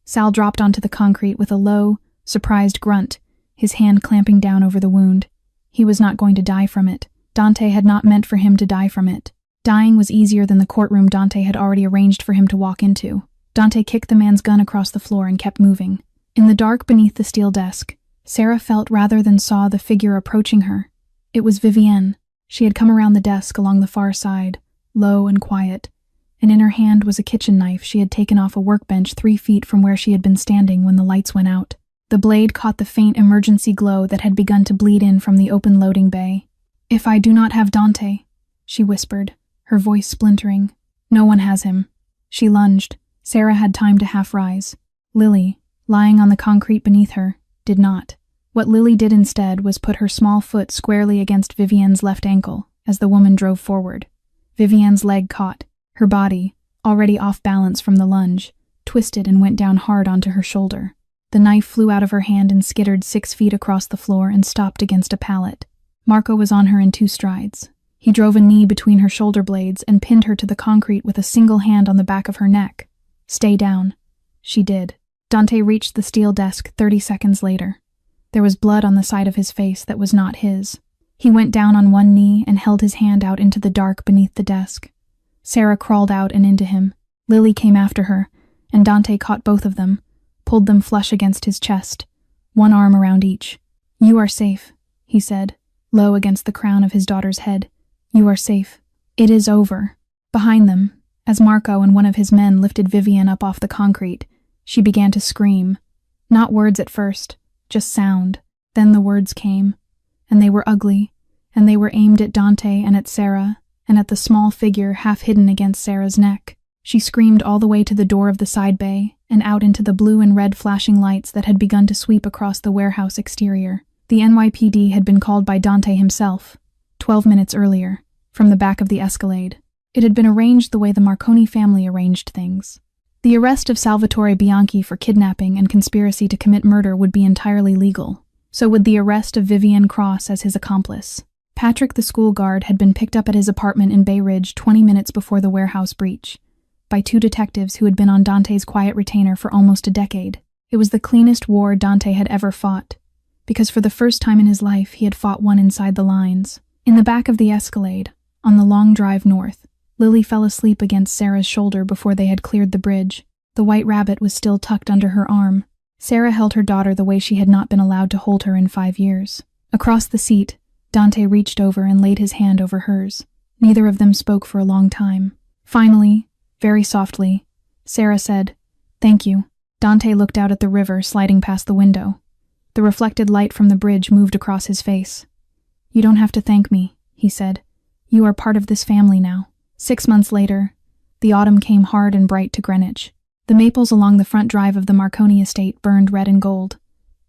Sal dropped onto the concrete with a low, surprised grunt, his hand clamping down over the wound. He was not going to die from it. Dante had not meant for him to die from it. Dying was easier than the courtroom Dante had already arranged for him to walk into. Dante kicked the man's gun across the floor and kept moving. In the dark beneath the steel desk, Sarah felt rather than saw the figure approaching her. It was Vivienne. She had come around the desk along the far side, low and quiet, and in her hand was a kitchen knife she had taken off a workbench 3 feet from where she had been standing when the lights went out. The blade caught the faint emergency glow that had begun to bleed in from the open loading bay. "If I do not have Dante," she whispered, her voice splintering. "No one has him." She lunged. Sarah had time to half rise. Lily, lying on the concrete beneath her, did not. What Lily did instead was put her small foot squarely against Vivienne's left ankle as the woman drove forward. Vivienne's leg caught. Her body, already off balance from the lunge, twisted and went down hard onto her shoulder. The knife flew out of her hand and skittered 6 feet across the floor and stopped against a pallet. Marco was on her in 2 strides. He drove a knee between her shoulder blades and pinned her to the concrete with a single hand on the back of her neck. "Stay down." She did. Dante reached the steel desk 30 seconds later. There was blood on the side of his face that was not his. He went down on 1 knee and held his hand out into the dark beneath the desk. Sarah crawled out and into him. Lily came after her, and Dante caught both of them, pulled them flush against his chest, 1 arm around each. "You are safe," he said, low against the crown of his daughter's head. "You are safe. It is over. Behind them, as Marco and one of his men lifted Vivian up off the concrete, she began to scream. Not words at first, just sound. Then the words came, and they were ugly, and they were aimed at Dante and at Sarah, and at the small figure half hidden against Sarah's neck. She screamed all the way to the door of the side bay, and out into the blue and red flashing lights that had begun to sweep across the warehouse exterior. The NYPD had been called by Dante himself, 12 minutes earlier, from the back of the Escalade. It had been arranged the way the Marconi family arranged things. The arrest of Salvatore Bianchi for kidnapping and conspiracy to commit murder would be entirely legal. So would the arrest of Vivian Cross as his accomplice. Patrick the school guard had been picked up at his apartment in Bay Ridge 20 minutes before the warehouse breach, by 2 detectives who had been on Dante's quiet retainer for almost a decade. It was the cleanest war Dante had ever fought, because for the first time in his life he had fought one inside the lines. In the back of the Escalade, on the long drive north, Lily fell asleep against Sarah's shoulder before they had cleared the bridge. The white rabbit was still tucked under her arm. Sarah held her daughter the way she had not been allowed to hold her in 5 years. Across the seat, Dante reached over and laid his hand over hers. Neither of them spoke for a long time. Finally, very softly, Sarah said, "Thank you." Dante looked out at the river sliding past the window. The reflected light from the bridge moved across his face. "You don't have to thank me," he said. "You are part of this family now." 6 months later, the autumn came hard and bright to Greenwich. The maples along the front drive of the Marconi estate burned red and gold.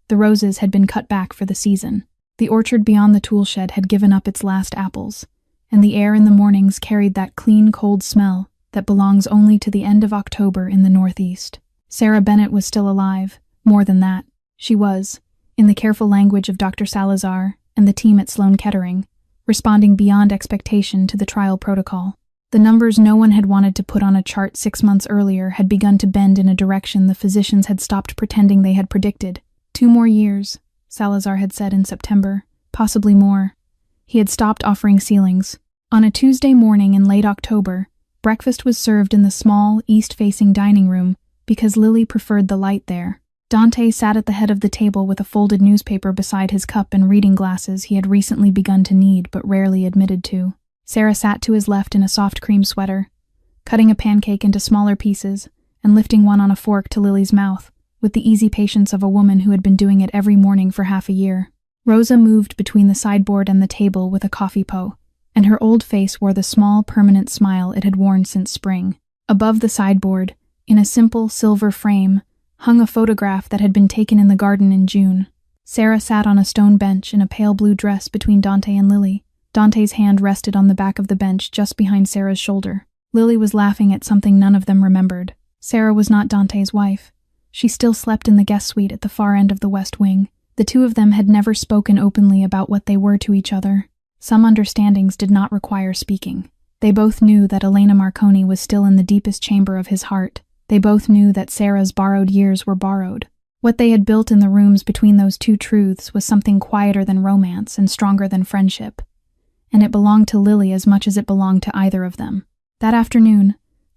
The roses had been cut back for the season. The orchard beyond the tool shed had given up its last apples, and the air in the mornings carried that clean, cold smell that belongs only to the end of October in the Northeast. Sarah Bennett was still alive. More than that, she was, in the careful language of Dr. Salazar and the team at Sloan Kettering, responding beyond expectation to the trial protocol. The numbers no one had wanted to put on a chart 6 months earlier had begun to bend in a direction the physicians had stopped pretending they had predicted. 2 more years, Salazar had said in September, possibly more. He had stopped offering ceilings. On a Tuesday morning in late October, breakfast was served in the small, east-facing dining room because Lily preferred the light there. Dante sat at the head of the table with a folded newspaper beside his cup and reading glasses he had recently begun to need but rarely admitted to. Sarah sat to his left in a soft cream sweater, cutting a pancake into smaller pieces and lifting one on a fork to Lily's mouth, with the easy patience of a woman who had been doing it every morning for half a year. Rosa moved between the sideboard and the table with a coffee pot, and her old face wore the small, permanent smile it had worn since spring. Above the sideboard, in a simple silver frame, hung a photograph that had been taken in the garden in June. Sarah sat on a stone bench in a pale blue dress between Dante and Lily. Dante's hand rested on the back of the bench just behind Sarah's shoulder. Lily was laughing at something none of them remembered. Sarah was not Dante's wife. She still slept in the guest suite at the far end of the West Wing. The two of them had never spoken openly about what they were to each other. Some understandings did not require speaking. They both knew that Elena Marconi was still in the deepest chamber of his heart. They both knew that Sarah's borrowed years were borrowed. What they had built in the rooms between those two truths was something quieter than romance and stronger than friendship. And it belonged to Lily as much as it belonged to either of them. That afternoon,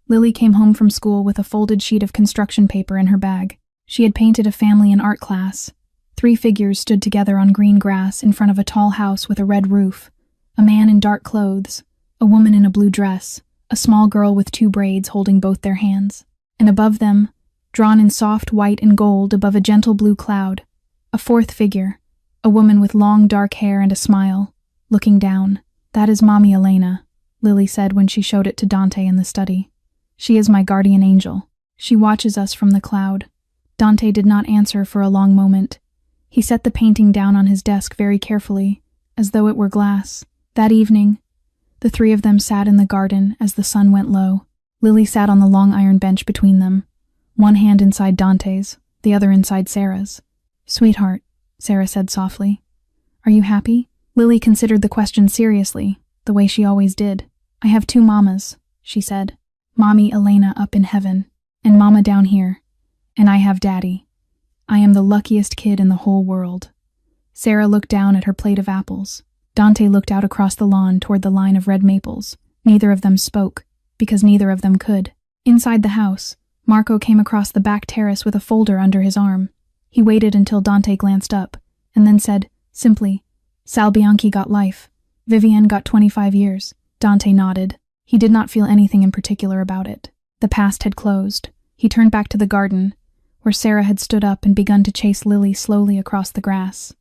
Lily came home from school with a folded sheet of construction paper in her bag. She had painted a family in art class. 3 figures stood together on green grass in front of a tall house with a red roof. A man in dark clothes, a woman in a blue dress, a small girl with 2 braids holding both their hands. And above them, drawn in soft white and gold above a gentle blue cloud, a 4th figure, a woman with long dark hair and a smile, looking down. "That is Mommy Elena," Lily said when she showed it to Dante in the study. "She is my guardian angel. She watches us from the cloud." Dante did not answer for a long moment. He set the painting down on his desk very carefully, as though it were glass. That evening, the 3 of them sat in the garden as the sun went low. Lily sat on the long iron bench between them, one hand inside Dante's, the other inside Sarah's. "Sweetheart," Sarah said softly, "are you happy?" Lily considered the question seriously, the way she always did. "I have 2 mamas," she said. "Mommy Elena up in heaven, and Mama down here. And I have Daddy. I am the luckiest kid in the whole world." Sarah looked down at her plate of apples. Dante looked out across the lawn toward the line of red maples. Neither of them spoke, because neither of them could. Inside the house, Marco came across the back terrace with a folder under his arm. He waited until Dante glanced up, and then said, simply, "Sal Bianchi got life. Vivian got 25 years. Dante nodded. He did not feel anything in particular about it. The past had closed. He turned back to the garden, where Sarah had stood up and begun to chase Lily slowly across the grass.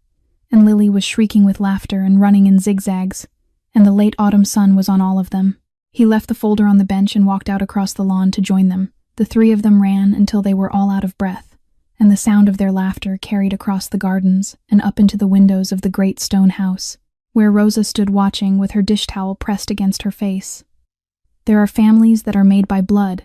And Lily was shrieking with laughter and running in zigzags, and the late autumn sun was on all of them. He left the folder on the bench and walked out across the lawn to join them. The three of them ran until they were all out of breath, and the sound of their laughter carried across the gardens and up into the windows of the great stone house, where Rosa stood watching with her dish towel pressed against her face. There are families that are made by blood,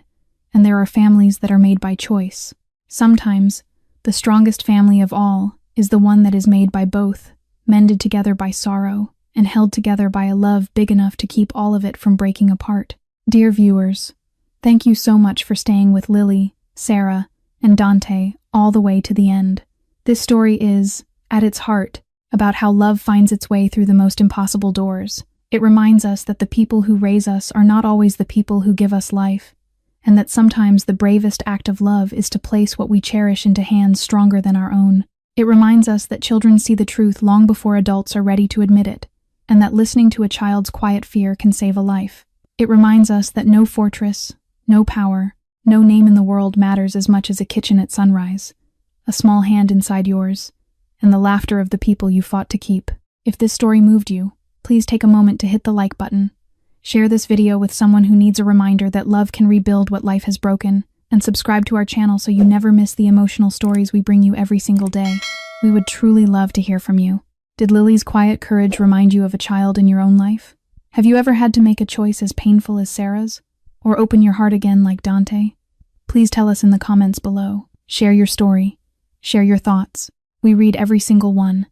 and there are families that are made by choice. Sometimes, the strongest family of all is the one that is made by both, mended together by sorrow, and held together by a love big enough to keep all of it from breaking apart. Dear viewers, thank you so much for staying with Lily, Sarah, and Dante all the way to the end. This story is, at its heart, about how love finds its way through the most impossible doors. It reminds us that the people who raise us are not always the people who give us life, and that sometimes the bravest act of love is to place what we cherish into hands stronger than our own. It reminds us that children see the truth long before adults are ready to admit it, and that listening to a child's quiet fear can save a life. It reminds us that no fortress, no power, no name in the world matters as much as a kitchen at sunrise, a small hand inside yours, and the laughter of the people you fought to keep. If this story moved you, please take a moment to hit the like button. Share this video with someone who needs a reminder that love can rebuild what life has broken, and subscribe to our channel so you never miss the emotional stories we bring you every single day. We would truly love to hear from you. Did Lily's quiet courage remind you of a child in your own life? Have you ever had to make a choice as painful as Sarah's? Or open your heart again like Dante? Please tell us in the comments below. Share your story. Share your thoughts. We read every single one,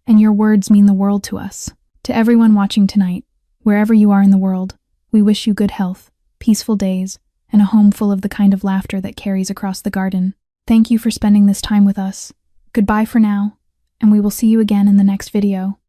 and your words mean the world to us. To everyone watching tonight, wherever you are in the world, we wish you good health, peaceful days, and a home full of the kind of laughter that carries across the garden. Thank you for spending this time with us. Goodbye for now, and we will see you again in the next video.